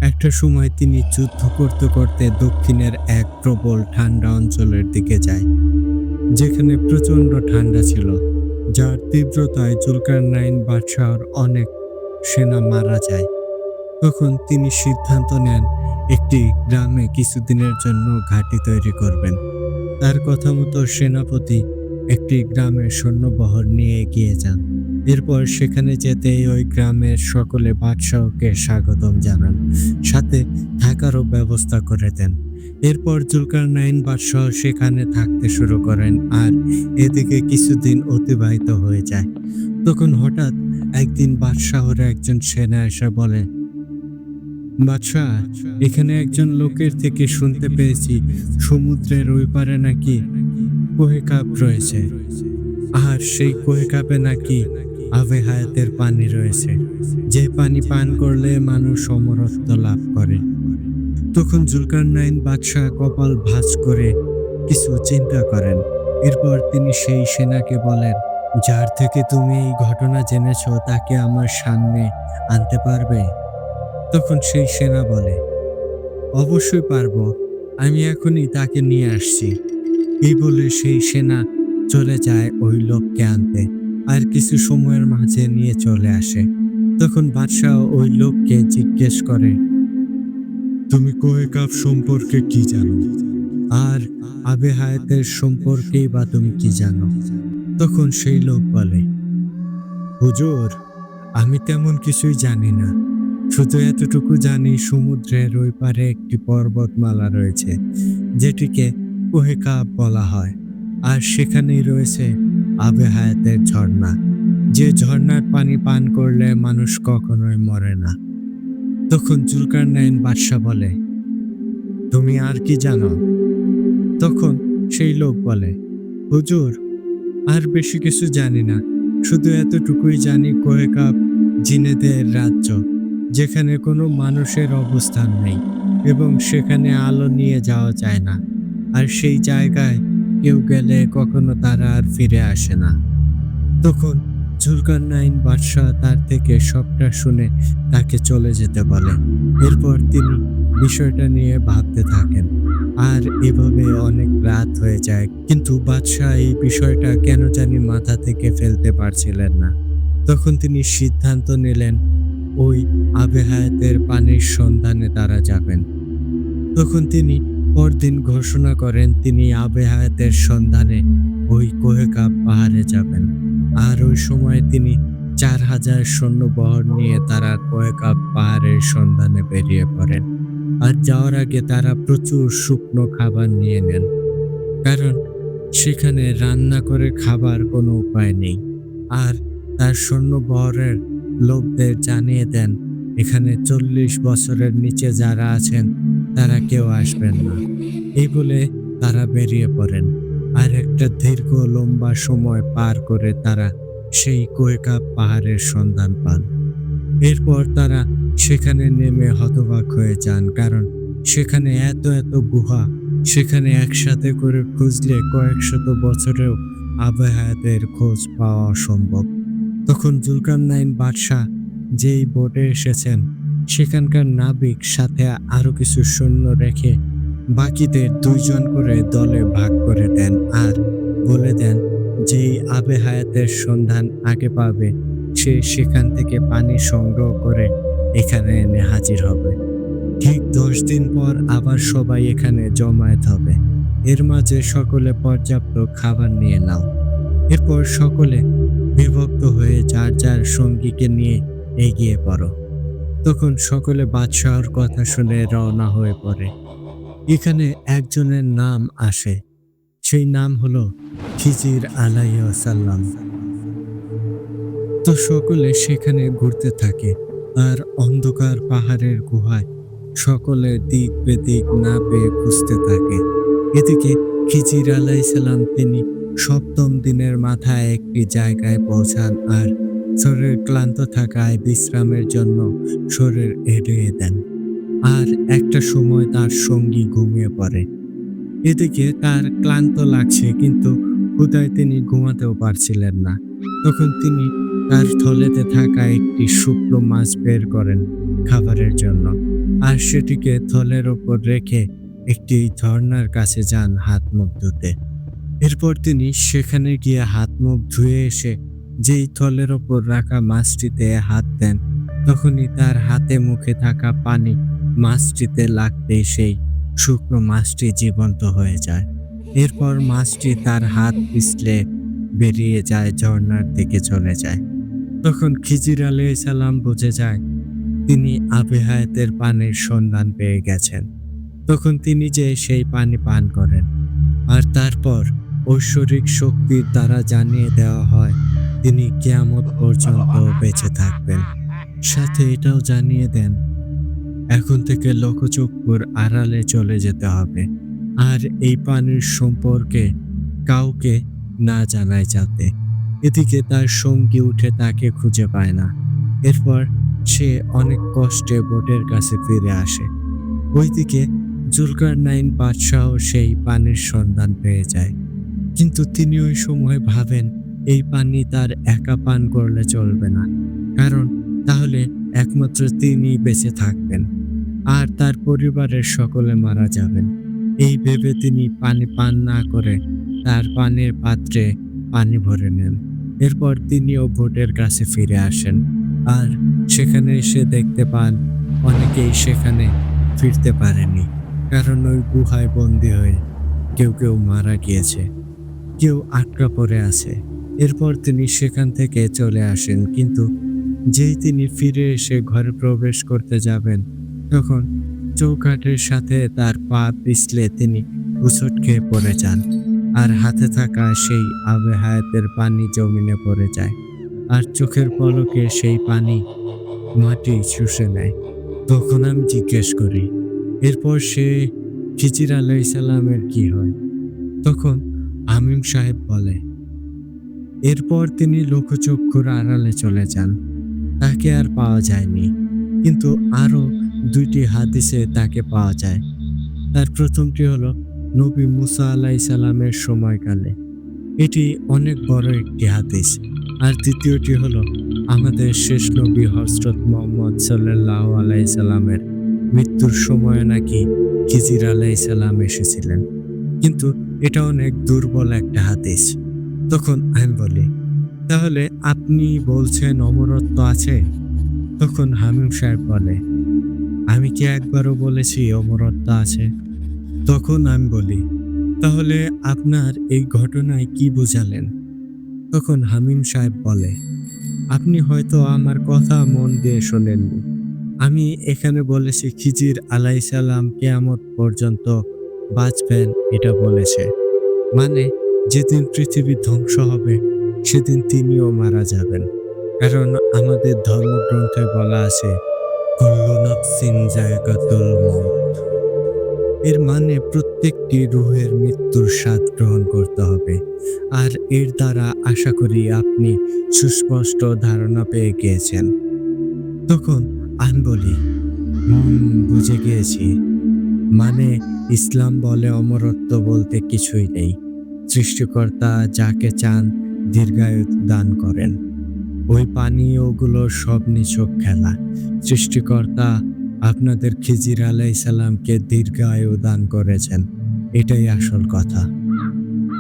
একটা সময় তিনি যুদ্ধ করতে করতে দক্ষিণের এক প্রবল ঠান্ডা অঞ্চলের দিকে যায়, যেখানে প্রচণ্ড ঠান্ডা ছিল, যার তীব্রতায় জুলকারনাইন বাদশাহর অনেক সেনা মারা যায়। তখন তিনি সিদ্ধান্ত নেন একটি গ্রামে কিছুদিনের জন্য ঘাঁটি তৈরি করবেন। তার কথা মতো সেনাপতি একটি গ্রামের সৈন্যবহর নিয়ে এগিয়ে যান। এরপর সেখানে যেতেই ওই গ্রামের সকলে বাদশাহকে স্বাগতম জানান, সাথে থাকারও ব্যবস্থা করে দেন। এরপর জুলকারনাইন বাদশাহ সেখানে থাকতে শুরু করেন, আর এদিকে কিছুদিন অতিবাহিত হয়ে যায়। তখন হঠাৎ একদিন বাদশাহর একজন সেনা এসে বলে, বাদশাহ, এখানে একজন লোকের থেকে শুনতে পেয়েছি সমুদ্রের ওই পারে নাকি কোহে কাপ রয়েছে, আর সেই কোহে কাপে নাকি আবে হায়াতের পানি রয়েছে, যে পানি পান করলে মানুষ অমরত্ব লাভ করে। তখন জুলকারনাইন বাদশাহ কপাল ভাঁজ করে কিছু চিন্তা করেন। এরপর তিনি সেই সেনাকে বলেন, যার থেকে তুমি এই ঘটনা জেনেছো তাকে আমার সামনে আনতে পারবে? তখন সেই সেনা বলে, অবশ্যই পারবো, আমি এখনই তাকে নিয়ে আসছি। এই বলে সেই সেনা চলে যায় ওই লোককে আনতে, আর কিছু সময়ের মাঝে নিয়ে চলে আসে। তখন বাদশাহ ওই লোককে জিজ্ঞেস করে, তুমি কোহে কাপ সম্পর্কে কি জানো? আর আবে হায়াতের সম্পর্কেই বা তুমি কি জানো? তখন সেই লোক বলে, হুজুর, আমি তেমন কিছুই জানি না, শুধু এতটুকু জানি সমুদ্রের ওই পারে একটি পর্বতমালা রয়েছে, যেটিকে কোহে কাপ বলা হয়, আর সেখানেই রয়েছে আবে হায়াতের ঝর্ণা, যে ঝর্ণার পানি পান করলে মানুষ কখনোই মরে না। তখন জুলকারনাইন বাদশা বলে, তুমি আর কি জানো? তখন সেই লোক বলে, হুজুর, আর বেশি কিছু জানি না, শুধু এতটুকুই জানি কোহে কাপ জিনেদের রাজ্য, যেখানে কোনো মানুষের অবস্থান নেই এবং সেখানে আলো নিয়ে যাওয়া যায় না, আর সেই জায়গায় কেউ গেলে কখনো তারা আর ফিরে আসে না। তখন জুলকারনাইন বাদশাহ তার থেকে সবটা শুনে তাকে চলে যেতে বলে। এরপর তিনি বিষয়টা নিয়ে ভাবতে থাকেন, আর এভাবে অনেক রাত হয়ে যায়, কিন্তু বাদশাহ এই বিষয়টা কেন জানি মাথা থেকে ফেলতে পারছিলেন না। তখন তিনি সিদ্ধান্ত নিলেন ওই আবে হায়াতের পানির সন্ধানে তারা যাবেন। তখন তিনি পরদিন ঘোষণা করেন তিনি আবে হায়াতের সন্ধানে ওই কোহে কাপ পাহাড়ে যাবেন, আর ওই সময় তিনি ৪,০০০ সৈন্যবহর নিয়ে তারা কোহে কাপ পাহাড়ের সন্ধানে বেরিয়ে পড়েন। আর যাওয়ার আগে তারা প্রচুর শুকনো খাবার নিয়ে নেন, কারণ সেখানে রান্না করে খাবার কোনো উপায় নেই। আর তার সৈন্যবহরের লোকদের জানিয়ে দেন এখানে ৪০ বছরের নিচে যারা আছেন তারা কেউ আসবেন না। এই বলে তারা বেরিয়ে পড়েন, আর একটা দীর্ঘ লম্বা সময় পার করে তারা সেই কোহে কাপ পাহাড়ের সন্ধান পান। এরপর তারা সেখানে নেমে হতবাক হয়ে যান, কারণ সেখানে এত এত গুহা, সেখানে একসাথে করে খুঁজলে কয়েক শত বছরেও আবে হায়াতের খোঁজ পাওয়া অসম্ভব। তখন জুলকারনাইন বাদশাহ যেই বোটে এসেছেন সেখানকার নাবিক সাথে আরো কিছু সৈন্য রেখে বাকিদের ২ জন করে দলে ভাগ করে দেন, আর বলে দেন যেই আবে হায়াতের সন্ধান আগে পাবে সে সেখান থেকে পানি সংগ্রহ করে এখানে এনে হাজির হবে। ঠিক ১০ দিন পর আবার সবাই এখানে জমায়েত হবে। এর মাঝে সকলে পর্যাপ্ত খাবার নিয়ে নাও। এরপর সকলে বিভক্ত হয়ে যার যার সঙ্গীকে নিয়ে এগিয়ে পড়ো। তখন সকলে বাদশাহর কথা শুনে রওনা হয়ে পড়ে। এখানে একজনের নাম আসে, সেই নাম হলো খিজির আলাইহিস সালাম। তো সকলে সেখানে ঘুরতে থাকে, আর অন্ধকার পাহাড়ের গুহায় সকলে দিক বেদিক না পেয়ে খুঁজতে থাকে। এদিকে খিজির আলাইসাল্লাম তিনি সপ্তম দিনের মাথায় একটি জায়গায় পৌঁছান আর শরীর ক্লান্ত থাকায় বিশ্রামের জন্য শরীর এড়িয়ে দেন। আর একটা সময় তার সঙ্গী ঘুমিয়ে পড়ে। এদিকে তার ক্লান্ত লাগছে, কিন্তু ক্ষুধায় তিনি ঘুমাতেও পারছিলেন না। তখন তিনি তার থলেতে থাকা একটি শুকনো মাছ বের করেন খাবারের জন্য, আর সেটিকে থলের ওপর রেখে একটি ঝর্ণার কাছে যান হাত মুখ ধুতে। এরপর তিনি সেখানে গিয়ে হাত মুখ ধুয়ে এসে যেই থলের ওপর রাখা মাছটিতে হাত দেন, তখনই তার হাতে মুখে থাকা পানি মাছটিতে লাগতেই সেই শুকনো মাছটি জীবন্ত হয়ে যায়। এরপর মাছটি তার হাত পিছলে বেরিয়ে যায়, ঝর্ণার দিকে চলে যায়। তখন খিজির আলাইহিসসালাম বুঝে যায় তিনি আবে হায়াতের পানির সন্ধান পেয়ে গেছেন। তখন তিনি যে সেই পানি পান করেন, আর তারপর ঐশ্বরিক শক্তির দ্বারা জানিয়ে দেওয়া হয় তিনি কিয়ামত পর্যন্ত বেঁচে থাকবেন। সাথে এটাও জানিয়ে দেন এখন থেকে লোকচক্ষুর আড়ালে চলে যেতে হবে, আর এই পানির সম্পর্কে কাউকে না জানায় যাতে। এদিকে তার সঙ্গী উঠে তাকে খুঁজে পায় না। এরপর সে অনেক কষ্টে বোটের কাছে ফিরে আসে। ওইদিকে জুলকারনাইন বাদশাহ সেই পানির সন্ধান পেয়ে যায়, কিন্তু তিনি ওই সময় ভাবেন এই পানি তার একা পান করলে চলবে না, কারণ তাহলে একমাত্র তিনিই বেঁচে থাকবেন আর তার পরিবারের সকলে মারা যাবেন। এই ভেবে তিনি পানি পান না করে তার পানির পাত্রে পানি ভরে নেন। এরপর তিনিও বোটের কাছে ফিরে আসেন, আর সেখানে এসে দেখতে পান অনেকেই সেখানে ফিরতে পারেনি, কারণ ওই গুহায় বন্দী হয়ে কেউ কেউ মারা গিয়েছে, কেউ আটকা পড়ে আছে। এরপর তিনি সেখান থেকে চলে আসেন, কিন্তু যেই তিনি ফিরে এসে ঘরে প্রবেশ করতে যাবেন, তখন চৌকাঠের সাথে তার পা পিছলে তিনি হোঁচট খেয়ে পড়ে যান, আর হাতে থাকা সেই আবে হায়াতের পানি জমিনে পড়ে যায়, আর চোখের পলকে সেই পানি মাটি শুষে নেয়। তখন আমি জিজ্ঞেস করি, এরপর সে খিজির আলাইহিসসালামের কি হয়? তখন আমিম সাহেব বলে, এরপর তিনি লোকচক্ষুর আড়ালে চলে যান, তাকে আর পাওয়া যায়নি। কিন্তু আরো 2টি হাদিসে তাকে পাওয়া যায়। তার প্রথমটি হলো নবী মুসা আলাইহিসসালামের সময়কালে, এটি অনেক বড় একটি হাদিস। আর দ্বিতীয়টি হলো আমাদের শেষ নবী হযরত মুহাম্মদ সাল্লাল্লাহু আলাইহি সাল্লামের মৃত্যুর সময় নাকি খিজির আলাইহিসসালাম এসেছিলেন, কিন্তু এটা অনেক দুর্বল একটা হাদিস। তখন আমি বলি, তাহলে আপনি বলছেন অমরত্ব আছে? তখন হামিম সাহেব বলে, আমি কি একবারও বলেছি অমরত্ব আছে? তখন আমি বলি, তাহলে আপনার এই ঘটনায় কি বোঝালেন? তখন হামিম সাহেব বলে, আপনি হয়তো আমার কথা মন দিয়ে শোনেননি। আমি এখানে বলেছি খিজির আলাইহিসসালাম কিয়ামত পর্যন্ত বাঁচবেন, এটা বলেছে। মানে যেদিন পৃথিবী ধ্বংস হবে সেদিন তিনিও মারা যাবেন, কারণ আমাদের ধর্মগ্রন্থে বলা আছে কুল্লু নাফসিন যায়কাতুল মউত। এর মানে প্রত্যেকটি রূহের মৃত্যুর স্বাদ গ্রহণ করতে হবে। আর এর দ্বারা আশা করি আপনি সুস্পষ্ট ধারণা পেয়ে গিয়েছেন। তখন আমি বলি, বুঝে গিয়েছি। মানে ইসলাম বলে অমরত্ব বলতে কিছুই নেই। সৃষ্টিকর্তা যাকে চান দীর্ঘায়ু দান করেন। ওই পানীয়গুলো সব নিছক খেলা। সৃষ্টিকর্তা আপনাদের খিজির আলাইহিসসালামকে দীর্ঘায়ু দান করেছেন, এটাই আসল কথা।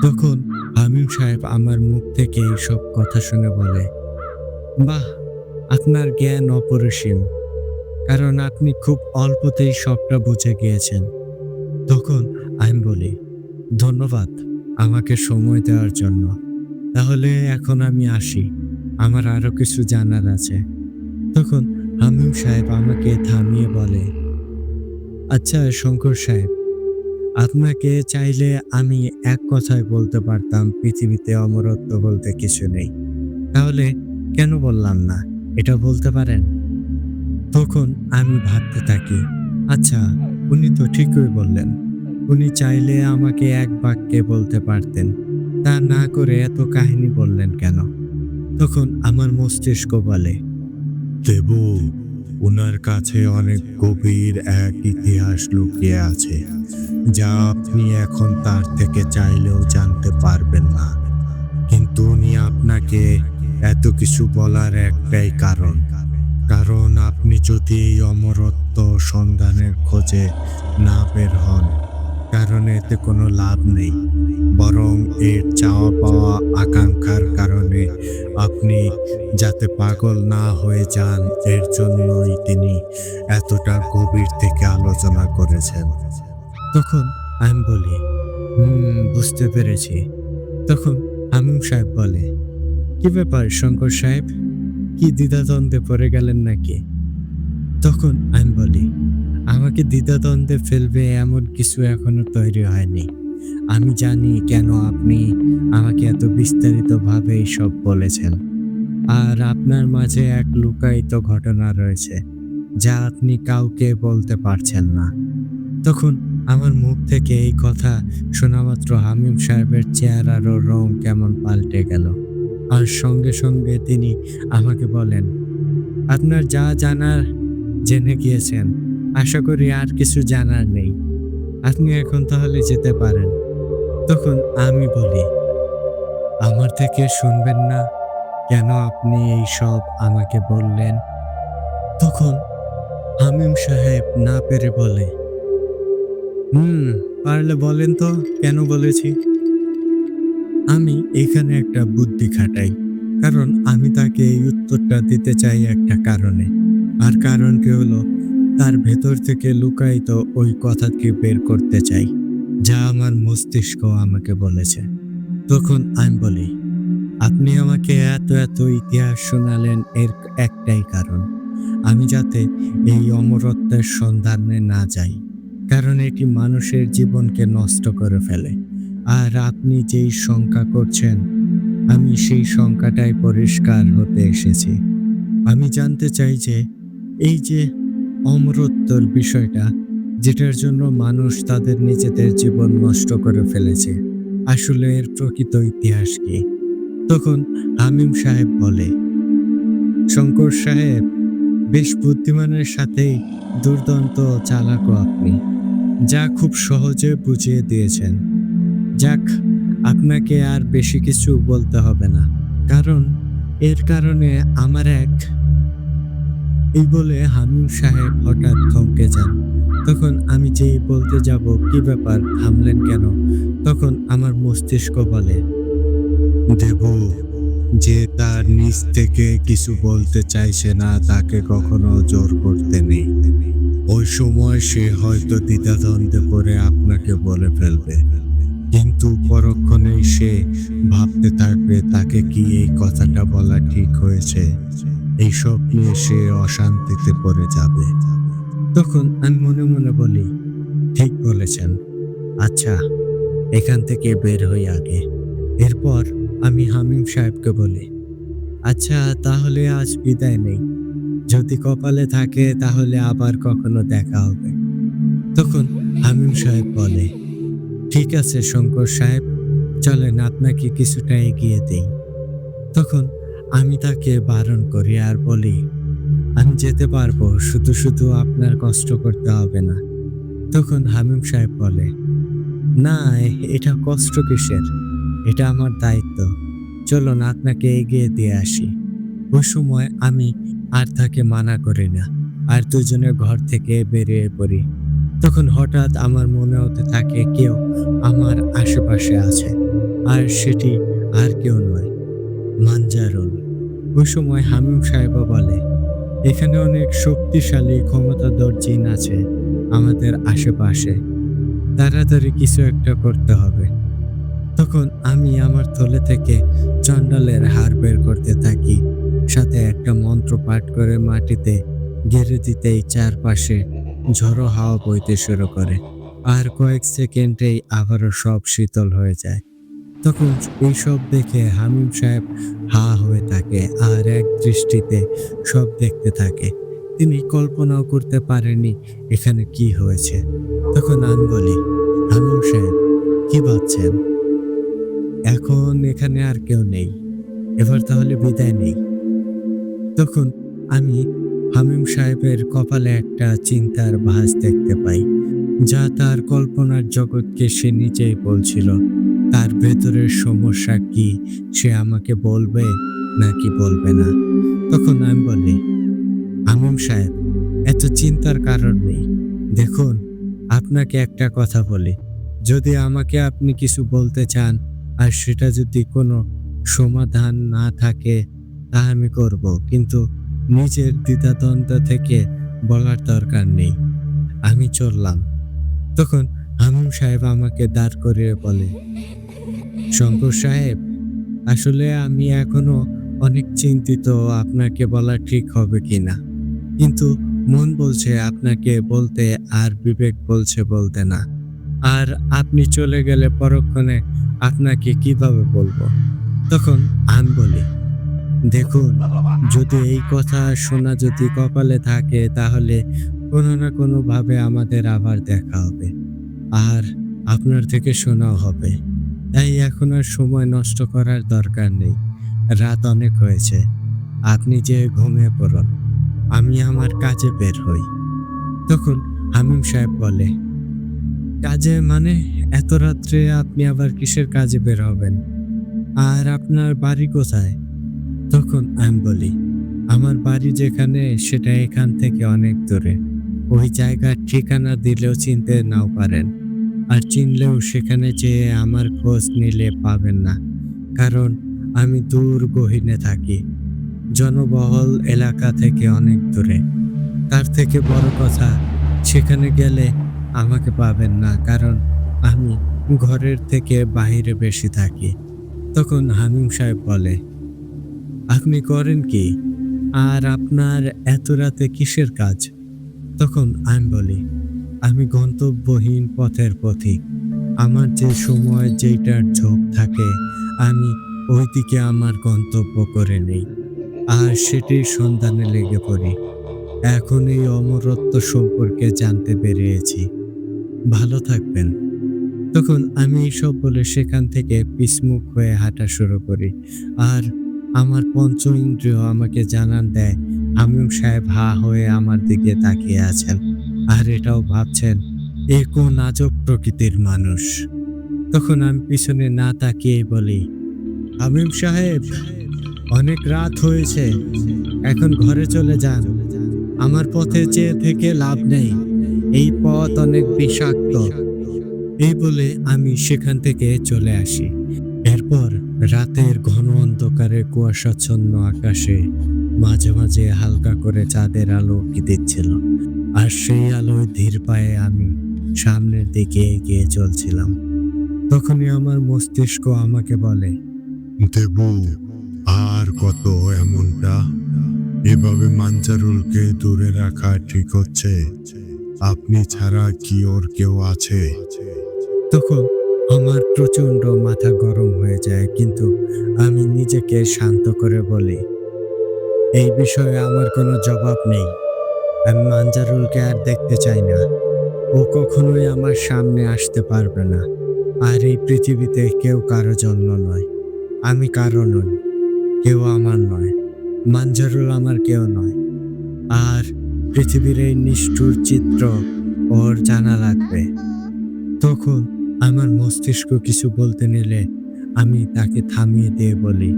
তখন হামিম সাহেব আমার মুখ থেকে এইসব কথা শুনে বলে, বাহ, আপনার জ্ঞান অপরিসীম, কারণ আপনি খুব অল্পতেই সবটা বুঝে গিয়েছেন। তখন আমি বলি, ধন্যবাদ আমাকে সময় দেওয়ার জন্য। তাহলে এখন আমি আসি, আমার আরো কিছু জানার আছে। তখন হামিম সাহেব আমাকে থামিয়ে বলে, আচ্ছা শঙ্কর সাহেব, আপনাকে চাইলে আমি এক কথায় বলতে পারতাম পৃথিবীতে অমরত্ব বলতে কিছু নেই। তাহলে কেন বললাম না, এটা বলতে পারেন? তখন আমি ভাবতে থাকি, আচ্ছা, উনি তো ঠিকই বললেন। উনি চাইলে আমাকে এক বাক্যে বলতে পারতেন। তা না করে এত কাহিনী বললেন কেন? তখন আমার মস্তিষ্ক বলে, দেবু, ওনার কাছে অনেক গভীর এক ইতিহাস লুকিয়ে আছে, যা আপনি এখন তার থেকে চাইলেও জানতে পারবেন না। কিন্তু উনি আপনাকে এত কিছু বলার একটাই কারণ, কারণ আপনি যদি এই অমরত্ব সন্ধানের খোঁজে না বের হন, কারণ এতে কোনো লাভ নেই, বরং এর চাওয়া পাওয়া আকাঙ্ক্ষার কারণে আপনি যাতে পাগল না হয়ে যান, এর জন্যই তিনি এতটা গভীর থেকে আলোচনা করেছেন। তখন আমি বলি, বুঝতে পেরেছি। তখন হামিম সাহেব বলে, কি ব্যাপার শঙ্কর সাহেব? কি দ্বিধাদ্বন্দ্বে পড়ে গেলেন নাকি? তখন আমি বলি, আমাকে দ্বিধাদ্বন্দ্বে ফেলবে এমন কিছু এখনো তৈরি হয়নি। আমি জানি কেন আপনি আমাকে এত বিস্তারিতভাবে এইসব বলেছেন। আর আপনার মাঝে এক লুকায়িত ঘটনা রয়েছে, যা আপনি কাউকে বলতে পারছেন না। তখন আমার মুখ থেকে এই কথা শোনামাত্র হামিম সাহেবের চেহারার রং কেমন পাল্টে গেল। আর সঙ্গে সঙ্গে তিনি আমাকে বলেন, আপনার যা জানার জেনে গিয়েছেন। আশা করি আর কিছু জানার নেই। আপনি এখন তাহলে যেতে পারেন। তখন আমি বলি, আমার থেকে শুনবেন না? কেন আপনি এই সব আমাকে বললেন? তখন হামিম সাহেব না পেরে বলে, হুম, পারলে বলেন তো কেন বলেছি? আমি এখানে একটা বুদ্ধি খাটাই, কারণ আমি তাকে এই উত্তরটা দিতে চাই একটা কারণে। আর কারণটি হলো, তার ভেতর থেকে লুকায়িত ওই কথাকে বের করতে চাই, যা আমার মস্তিষ্ক আমাকে বলেছে। তখন আমি বলি, আপনি আমাকে এত এত ইতিহাস শোনালেন এর একটাই কারণ, আমি যাতে এই অমরত্বের সন্ধানে না যাই, কারণ এটি মানুষের জীবনকে নষ্ট করে ফেলে। আর আপনি যেই শঙ্কা করছেন, আমি সেই শঙ্কাটাই পরিষ্কার হতে এসেছি। আমি জানতে চাই যে এই যে অমরত্বর বিষয়টা, যেটার জন্য মানুষ তাদের নিজেদের জীবন নষ্ট করে ফেলেছে, আসলে এর প্রকৃত ইতিহাস কি? তখন হামিম সাহেব বলে, শঙ্কর সাহেব বেশ বুদ্ধিমানের সাথেই দুর্দান্ত চালাকও আপনি, যা খুব সহজে বুঝিয়ে দিয়েছেন। যাক, আপনাকে আর বেশি কিছু বলতে হবে না, কারণ এর কারণে আমার এই বলে হামিম সাহেব হঠাৎ থমকে যান। তখন আমি যেই বলতে যাব, কি ব্যাপার, থামলেন কেন? তখন আমার মস্তিষ্ক বলে, দেবু, যে তার নিজ থেকে কিছু বলতে চাইছে না তাকে কখনো জোর করতে নেই। ওই সময় সে হয়তো দ্বিধাদ্বন্দ্বে পড়ে আপনাকে বলে ফেলবে, কিন্তু পরক্ষণেই সে ভাবতে থাকবে তাকে কি এই কথাটা বলা ঠিক হয়েছে। এইসব নিয়ে সে অশান্তিতে পড়ে যাবে। তখন আমি মনে মনে বলি, ঠিক বলেছেন। আচ্ছা, এখান থেকে বের হই আগে। এরপর আমি হামিম সাহেবকে বলি, আচ্ছা তাহলে আজ বিদায় নেই। যদি কপালে থাকে তাহলে আবার কখনো দেখা হবে। তখন হামিম সাহেব বলে, ঠিক আছে শঙ্কর সাহেব, চলেন আপনাকে কিছুটা এগিয়ে দেই। তখন আমি তাকে বারণ করি আর বলি, আমি যেতে পারবো, শুধু শুধু আপনার কষ্ট করতে হবে না। তখন হামিম সাহেব বলে, না, এটা কষ্ট কিসের? এটা আমার দায়িত্ব। চলুন আপনাকে এগিয়ে দিয়ে আসি। ওই সময় আমি আর তাকে মানা করি না, আর দুজনে ঘর থেকে বেরিয়ে পড়ি। তখন হঠাৎ আমার মনে হতে থাকে কেউ আমার আশেপাশে আছে, আর সেটি আর কেউ নয়, মানজারুল। ওই সময় হামিম সাহেব বলে, এখানে অনেক শক্তিশালী ক্ষমতাধর জিন আছে আমাদের আশেপাশে, তাড়াতাড়ি কিছু একটা করতে হবে। তখন আমি আমার থলে থেকে চণ্ডালের হার বের করতে থাকি, সাথে একটা মন্ত্র পাঠ করে মাটিতে গেড়ে দিতেই চারপাশে ঝড়ো হাওয়া বইতে শুরু করে, আর কয়েক সেকেন্ডেই আবারও সব শীতল হয়ে যায়। তখন এইসব দেখে হামিম সাহেব হা হয়ে থাকে আর এক দৃষ্টিতে সব দেখতে থাকে। তিনি কল্পনাও করতে পারেনি এখানে কি হয়েছে। তখন আমি বলি, হামিম সাহেব, কি ভাবছেন? এখন এখানে আর কেউ নেই, এবার তাহলে বিদায় নেই। তখন আমি হামিম সাহেবের কপালে একটা চিন্তার ভাঁজ দেখতে পাই, যা তার কল্পনার জগৎকে সে নিজেই বলছিল। তার ভেতরের সমস্যা কি সে আমাকে বলবে নাকি বলবে না। তখন আমি বলি, হামিম সাহেব, এত চিন্তার কারণ নেই। দেখুন, আপনাকে একটা কথা বলি, যদি আমাকে আপনি কিছু বলতে চান আর সেটা যদি কোনো সমাধান না থাকে তা আমি করব, কিন্তু নিজের দ্বিধাদ্বন্দ্ব থেকে বলার দরকার নেই। আমি চললাম। তখন হামিম সাহেব আমাকে দাঁড় করিয়ে বলে, শঙ্কর সাহেব, আসলে আমি এখনো অনেক চিন্তিত আপনাকে বলা ঠিক হবে কিনা, কিন্তু মন বলছে আপনাকে বলতে আর বিবেক বলছে বলতে না। আর আপনি চলে গেলে পরক্ষণে আপনাকে কিভাবে বলবো? তখন আমি বলি, দেখুন, যদি এই কথা শোনা যদি কপালে থাকে তাহলে কোনো না কোনো ভাবে আমাদের আবার দেখা হবে, আর আপনার থেকে শোনাও হবে। তাই এখন আর সময় নষ্ট করার দরকার নেই। রাত অনেক হয়েছে, আপনি যে ঘুমিয়ে পড়ুন, আমি আমার কাজে বের হই। তখন হামিম সাহেব বলে, কাজে মানে? এত রাত্রে আপনি আবার কিসের কাজে বের হবেন? আর আপনার বাড়ি কোথায়? তখন আমি বলি, আমার বাড়ি যেখানে সেটা এখান থেকে অনেক দূরে। ওই জায়গার ঠিকানা দিলেও চিনতে নাও পারেন, আর চিনলেও সেখানে যেয়ে আমার খোঁজ নিলে পাবেন না, কারণ আমি দূর গহীনে থাকি, জনবহুল এলাকা থেকে অনেক দূরে। তার থেকে বড় কথা, সেখানে গেলে আমাকে পাবেন না, কারণ আমি ঘরের থেকে বাহিরে বেশি থাকি। তখন হামিম সাহেব বলে, আপনি করেন কি? আর আপনার এত রাতে কিসের কাজ? তখন আমি বলি, আমি গন্তব্যহীন পথের পথিক। আমার যে সময় যেইটার ঝোঁক থাকে আমি ওই দিকে আমার গন্তব্য করে নেই, আর সেটির সন্ধানে লেগে পড়ি। এখন এই অমরত্ব সম্পর্কে জানতে পেরেছি। ভালো থাকবেন। তখন আমি এইসব বলে সেখান থেকে পিছমুখ হয়ে হাঁটা শুরু করি, আর আমার পঞ্চ ইন্দ্রিয় আমাকে জানান দেয় হামিম সাহেব হা হয়ে আমার দিকে তাকিয়ে আছেন, আর এটাও ভাবছেন এ কোন আজব প্রকৃতির মানুষ। তখন আমি পিছনে না তাকিয়ে বলি, হামিম সাহেব, অনেক রাত হয়েছে, এখন ঘরে চলে যান। আমার পথে চেয়ে থেকে লাভ নেই, এই পথ অনেক বিষাক্ত। এই বলে আমি সেখান থেকে চলে আসি। এরপর রাতের ঘন অন্ধকারে কুয়াশাচ্ছন্ন আকাশে মাঝে মাঝে হালকা করে চাঁদের আলো উঁকি দিচ্ছিল, আর সেই আলোয় ধীর পায়ে আমি সামনের দিকে এগিয়ে চলছিলাম। তখনই আমার মস্তিষ্ক আমাকে বলে, দেবু, আর কত এমনটা? এভাবে মাঞ্জারুলকে দূরে রাখা ঠিক হচ্ছে? আপনি ছাড়া কি ওর কেউ আছে? তখন আমার প্রচন্ড মাথা গরম হয়ে যায়, কিন্তু আমি নিজেকে শান্ত করে বলি, এই বিষয়ে আমার কোনো জবাব নেই। আমি মাঞ্জারুলকে আর দেখতে চাই না। ও কখনোই আমার সামনে আসতে পারবে না। আর এই পৃথিবীতে কেউ কারো জন্য নয়। আমি কারো নই, কেউ আমার নয়। মাঞ্জারুল আমার কেউ নয়। আর পৃথিবীর এই নিষ্ঠুর চিত্র ওর জানা লাগবে। তখন আমার মস্তিষ্ক কিছু বলতে নিলে আমি তাকে থামিয়ে দিয়ে বলি,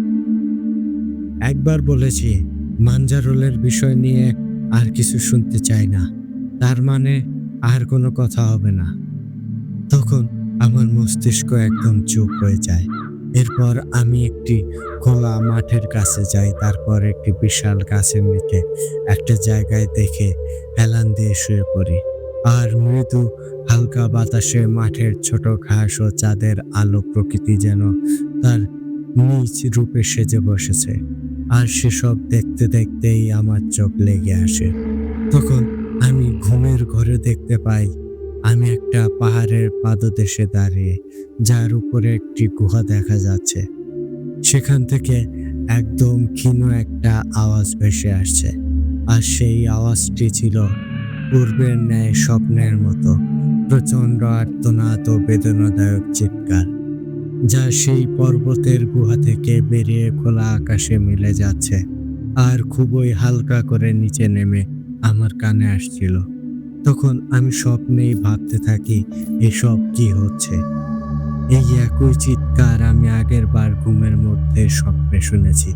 একবার বলেছি মাঞ্জারুলের বিষয় নিয়ে আর কিছু শুনতে চাই না, তার মানে আর কোনো কথা হবে না। তখন আমার মস্তিষ্ক একদম চুপ হয়ে যায়। এরপর আমি একটি খোলা মাঠের কাছে যাই, তারপর একটি বিশাল গাছের নিচে একটা জায়গায় দেখে হেলান দিয়ে শুয়ে পড়ি। আর মৃদু হালকা বাতাসে মাঠের ছোট ঘাস ও চাঁদের আলো প্রকৃতি যেন তার নিজ রূপে সেজে বসেছে। আর সেসব দেখতে দেখতেই আমার চোখ লেগে আসে। তখন আমি ঘুমের ঘরে দেখতে পাই আমি একটা পাহাড়ের পাদদেশে দাঁড়িয়ে, যার উপরে একটি গুহা দেখা যাচ্ছে। সেখান থেকে একদম ক্ষীণ একটা আওয়াজ ভেসে আসছে, আর সেই আওয়াজটি ছিল পূর্বের ন্যায় স্বপ্নের মতো প্রচণ্ড আর্তনাদ ও বেদনাদায়ক চিৎকার, যা সেই পর্বতের গুহা থেকে বেরিয়ে খোলা আকাশে মিলে যাচ্ছে আর খুবই হালকা করে নিচে নেমে আমার কানে আসছিল। তখন আমি স্বপ্নেই ভাবতে থাকি এসব কি হচ্ছে। এই একই চিৎকার আমি আগের বার ঘুমের মধ্যে স্বপ্নে শুনেছি,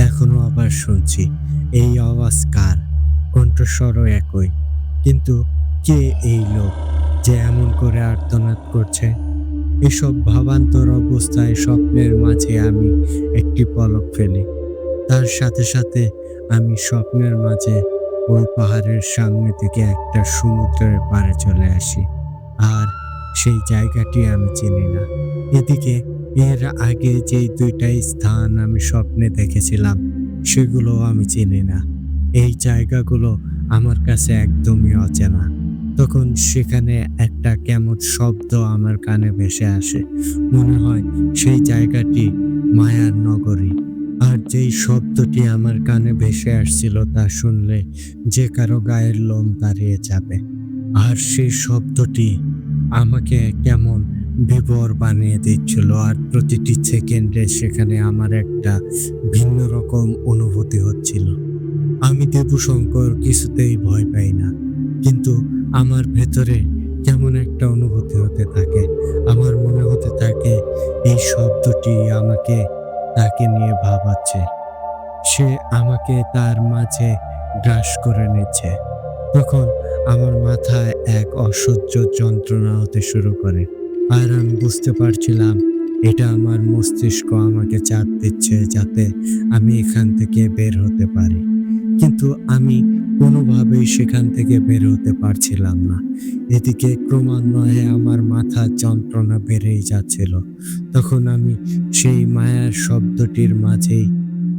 এখনো আবার শুনছি। এই আওয়াজ কার? কণ্ঠস্বরও একই, কিন্তু কে এই লোক যে এমন করে আর্তনাদ করছে? এসব ভাবান্তর অবস্থায় স্বপ্নের মাঝে আমি একটি পলক ফেলি। তার সাথে সাথে আমি স্বপ্নের মাঝে ওই পাহাড়ের সামনে থেকে একটা সমুদ্রের পাড়ে চলে আসি। আর সেই জায়গাটি আমি চিনি না। এদিকে এর আগে যেই দুইটা স্থান আমি স্বপ্নে দেখেছিলাম সেগুলো আমি চিনি না। এই জায়গাগুলো আমার কাছে একদমই অচেনা। তখন সেখানে একটা কেমন শব্দ আমার কানে ভেসে আসে। মনে হয় সেই জায়গাটি মায়ার নগরী। আর যেই শব্দটি আমার কানে ভেসে আসছিল তা শুনলে যে কারো গায়ের লোম দাঁড়িয়ে যাবে। আর সেই শব্দটি আমাকে কেমন বিভোর বানিয়ে দিচ্ছিল, আর প্রতিটি সেকেন্ডে সেখানে আমার একটা ভিন্ন রকম অনুভূতি হচ্ছিল। আমি দেবশঙ্কর কিছুতেই ভয় পাই না, কিন্তু আমার ভেতরে কেমন একটা অনুভূতি হতে থাকে। আমার মনে হতে থাকে এই শব্দটি আমাকে তাকে নিয়ে ভাবাচ্ছে, সে আমাকে তার মাঝে গ্রাস করে নিচ্ছে। তখন আমার মাথায় এক অসহ্য যন্ত্রণা হতে শুরু করে, আর আমি বুঝতে পারছিলাম এটা আমার মস্তিষ্ক আমাকে চাপ দিচ্ছে যাতে আমি এখান থেকে বের হতে পারি। কিন্তু আমি কোনোভাবেই সেখান থেকে বের হতে পারছিলাম না। এদিকে ক্রমান্বয়ে আমার মাথার যন্ত্রণা বেড়েই যাচ্ছিল। তখন আমি সেই মায়ার শব্দটির মাঝেই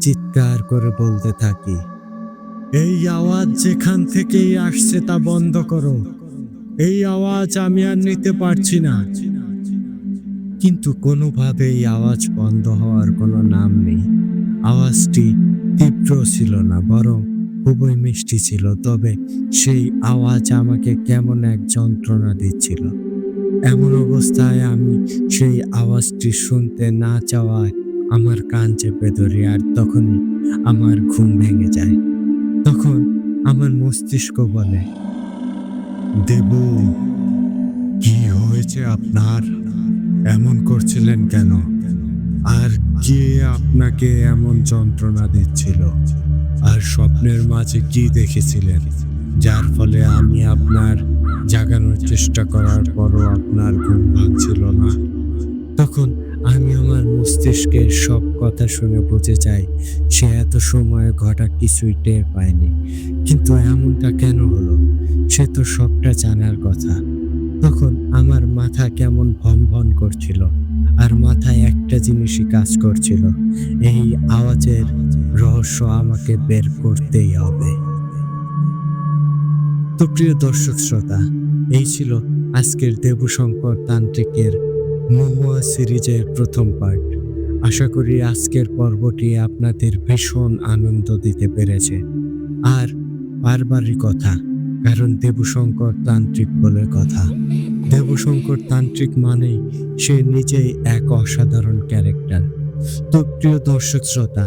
চিৎকার করে বলতে থাকি, এই আওয়াজ যেখান থেকেই আসছে তা বন্ধ করো। এই আওয়াজ আমি আর নিতে পারছি না। কিন্তু কোনোভাবেই আওয়াজ বন্ধ হওয়ার কোনো নাম নেই। আওয়াজটি তীব্র ছিল না, বরং খুবই মিষ্টি ছিল, তবে সেই আওয়াজ আমাকে কেমন এক যন্ত্রণা দিচ্ছিল। এমন অবস্থায় আমি সেই আওয়াজটি শুনতে না চাওয়ায় আমার কান চেপে ধরি, আর তখনই আমার ঘুম ভেঙে যায়। তখন আমার মস্তিষ্ক বলে, দেবু, কি হয়েছে আপনার? এমন করছিলেন কেন? আর কে আপনাকে এমন যন্ত্রণা দিচ্ছিল? আর স্বপ্নের মাঝে কি দেখেছিলেন যার ফলে আমি আপনার জাগানোর চেষ্টা করার পরও আপনার ঘুম ভাঙছিল না? তখন আমি আমার মস্তিষ্কের সব কথা শুনে বুঝে যাই সে এত সময় ঘটা কিছুই টের পায়নি। কিন্তু এমনটা কেন হলো সে তো সবটা জানার কথা। তখন আমার মাথা কেমন ভন ভন করছিল, আর মাথায় একটা জিনিসই কাজ করছিল, এই আওয়াজের রহস্য আমাকে বের করতেই হবে। তো প্রিয় দর্শক শ্রোতা, এই ছিল আজকের দেবশঙ্কর তান্ত্রিকের মহুয়া সিরিজের প্রথম পার্ট। আশা করি আজকের পর্বটি আপনাদের ভীষণ আনন্দ দিতে পেরেছে। আর বারবারই কথা, কারণ দেবশঙ্কর তান্ত্রিক বলে কথা। দেবশঙ্কর তান্ত্রিক মানেই সে নিজেই এক অসাধারণ ক্যারেক্টার। তো প্রিয় দর্শক শ্রোতা,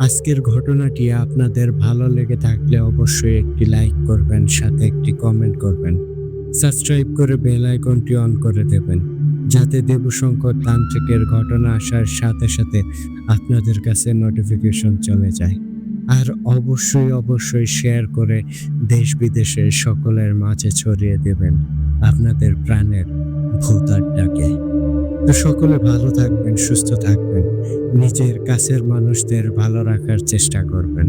আজকের ঘটনাটি আপনাদের ভালো লেগে থাকলে অবশ্যই একটি লাইক করবেন, সাথে একটি কমেন্ট করবেন, সাবস্ক্রাইব করে বেল আইকনটি অন করে দেবেন, যাতে দেবশঙ্কর তান্ত্রিকের ঘটনা আসার সাথে সাথে আপনাদের কাছে নোটিফিকেশন চলে যায়। আর অবশ্যই শেয়ার করে দেশ বিদেশের সকলের মাঝে ছড়িয়ে দেবেন আপনাদের প্রাণের ভূত আড্ডাকে। তো সকলে ভালো থাকবেন, সুস্থ থাকবেন, নিজের কাছের মানুষদের ভালো রাখার চেষ্টা করবেন,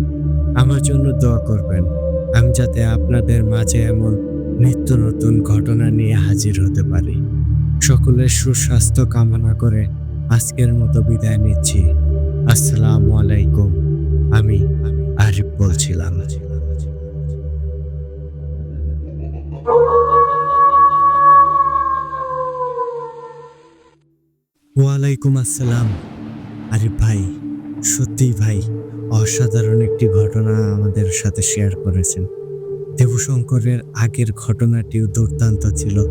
আমার জন্য দোয়া করবেন, আমি যাতে আপনাদের মাঝে এমন নিত্য নতুন ঘটনা নিয়ে হাজির হতে পারি। সকলের সুস্বাস্থ্য কামনা করে আজকের মতো বিদায় নিচ্ছি। আসসালামু আলাইকুম। আমি আরিফ বলছিলাম। ওয়ালাইকুম আসসালাম। আরিফ ভাই, সত্যিই ভাই, অসাধারণ একটি ঘটনা আমাদের সাথে শেয়ার করেছেন। দেবশঙ্করের আগের ঘটনাটিও দুর্দান্ত ছিল। আ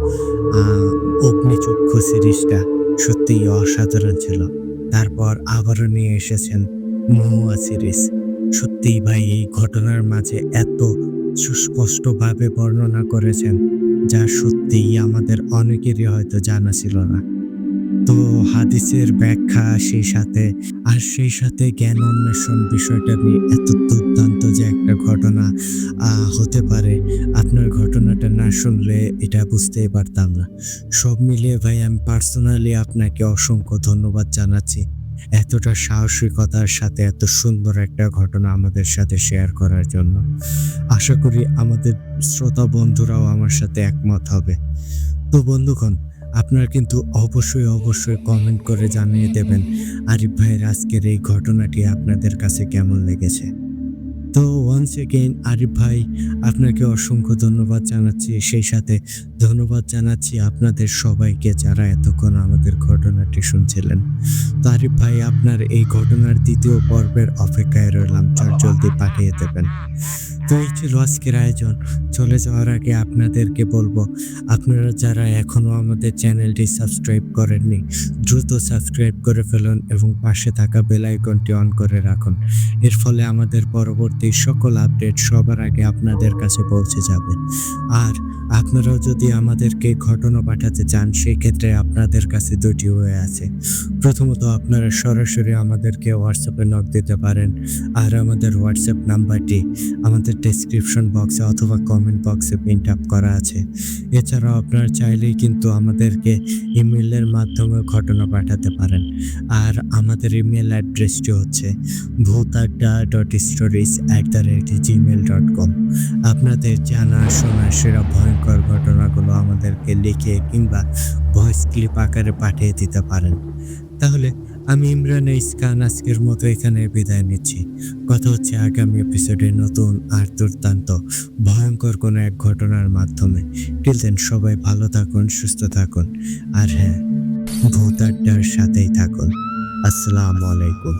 'অগ্নিচক্ষু' সিরিজটা সত্যিই অসাধারণ ছিল। তারপর আবারও নিয়ে এসেছেন 'মহুয়া' সিরিজ। সত্যিই ভাই এই ঘটনার মাঝে এত সুস্পষ্টভাবে বর্ণনা করেছেন, যা সত্যিই আমাদের অনেকেরই হয়তো জানা ছিল না। তো হাদিসের ব্যাখ্যা সেই সাথে জ্ঞান অন্বেষণ বিষয়টা নিয়ে এত দুর্দান্ত যে একটা ঘটনা হতে পারে, আপনার ঘটনাটা না শুনলে এটা বুঝতেই পারতাম না। সব মিলিয়ে ভাই আমি পার্সোনালি আপনাকে অসংখ্য ধন্যবাদ জানাচ্ছি। এতটা সাহসিকতার সাথে এত সুন্দর একটা ঘটনা আমাদের সাথে শেয়ার করার জন্য। আশা করি আমাদের শ্রোতা বন্ধুরাও আমার সাথে একমত হবে। তো বন্ধুগণ, আপনারা কিন্তু অবশ্যই কমেন্ট করে জানিয়ে দেবেন আরিফ ভাইয়ের আজকের এই ঘটনাটি আপনাদের কাছে কেমন লেগেছে। তো ওয়ান্স এগেইন আরিফ ভাই, আপনাকে অসংখ্য ধন্যবাদ জানাচ্ছি। সেই সাথে ধন্যবাদ জানাচ্ছি আপনাদের সবাইকে যারা এতক্ষণ আমাদের ঘটনাটি শুনছিলেন। তো আরিফ ভাই, আপনার এই ঘটনার ২য় পর্বের অপেক্ষায় রইলাম। চটজলদি পাঠিয়ে দেবেন। তো এই ছিল আজকের আয়োজন। চলে যাওয়ার আগে আপনাদেরকে বলব, আপনারা যারা এখনো আমাদের চ্যানেলটি সাবস্ক্রাইব করেননি, দ্রুত সাবস্ক্রাইব করে ফেলুন এবং পাশে থাকা বেল আইকনটি অন করে রাখুন। এর ফলে আমাদের পরবর্তী সকল আপডেট সবার আগে আপনাদের কাছে পৌঁছে যাবে। আর আপনারাও যদি আমাদেরকে ঘটনা পাঠাতে চান, সেই ক্ষেত্রে আপনাদের কাছে ২টি ওয়ে আছে। প্রথমত আপনারা সরাসরি আমাদেরকে হোয়াটসঅ্যাপে নক দিতে পারেন। আর আমাদের হোয়াটসঅ্যাপ নাম্বারটি আমাদের ডেসক্রিপশন বক্সে অথবা কমেন্ট বক্সে প্রিন্ট আপ করা আছে। এছাড়াও আপনারা চাইলেই কিন্তু আমাদেরকে ইমেইলের মাধ্যমে ঘটনা পাঠাতে পারেন। আর আমাদের ইমেল অ্যাড্রেসটি হচ্ছে bhutadda.stories@gmail.com। আপনাদের জানা শোনা সেরা ভয়ঙ্কর ঘটনাগুলো আমাদেরকে লিখে কিংবা ভয়েস ক্লিপ আকারে পাঠিয়ে দিতে পারেন। তাহলে আমি ইমরান এইচ খান আজকের মতো এখানে বিদায় নিচ্ছি। কথা হচ্ছে আগামী এপিসোডে নতুন আর দুর্দান্ত ভয়ঙ্কর কোনো এক ঘটনার মাধ্যমে। টিল দেন সবাই ভালো থাকুন, সুস্থ থাকুন। আর হ্যাঁ, ভূত আড্ডার সাথেই থাকুন। আসসালামু আলাইকুম।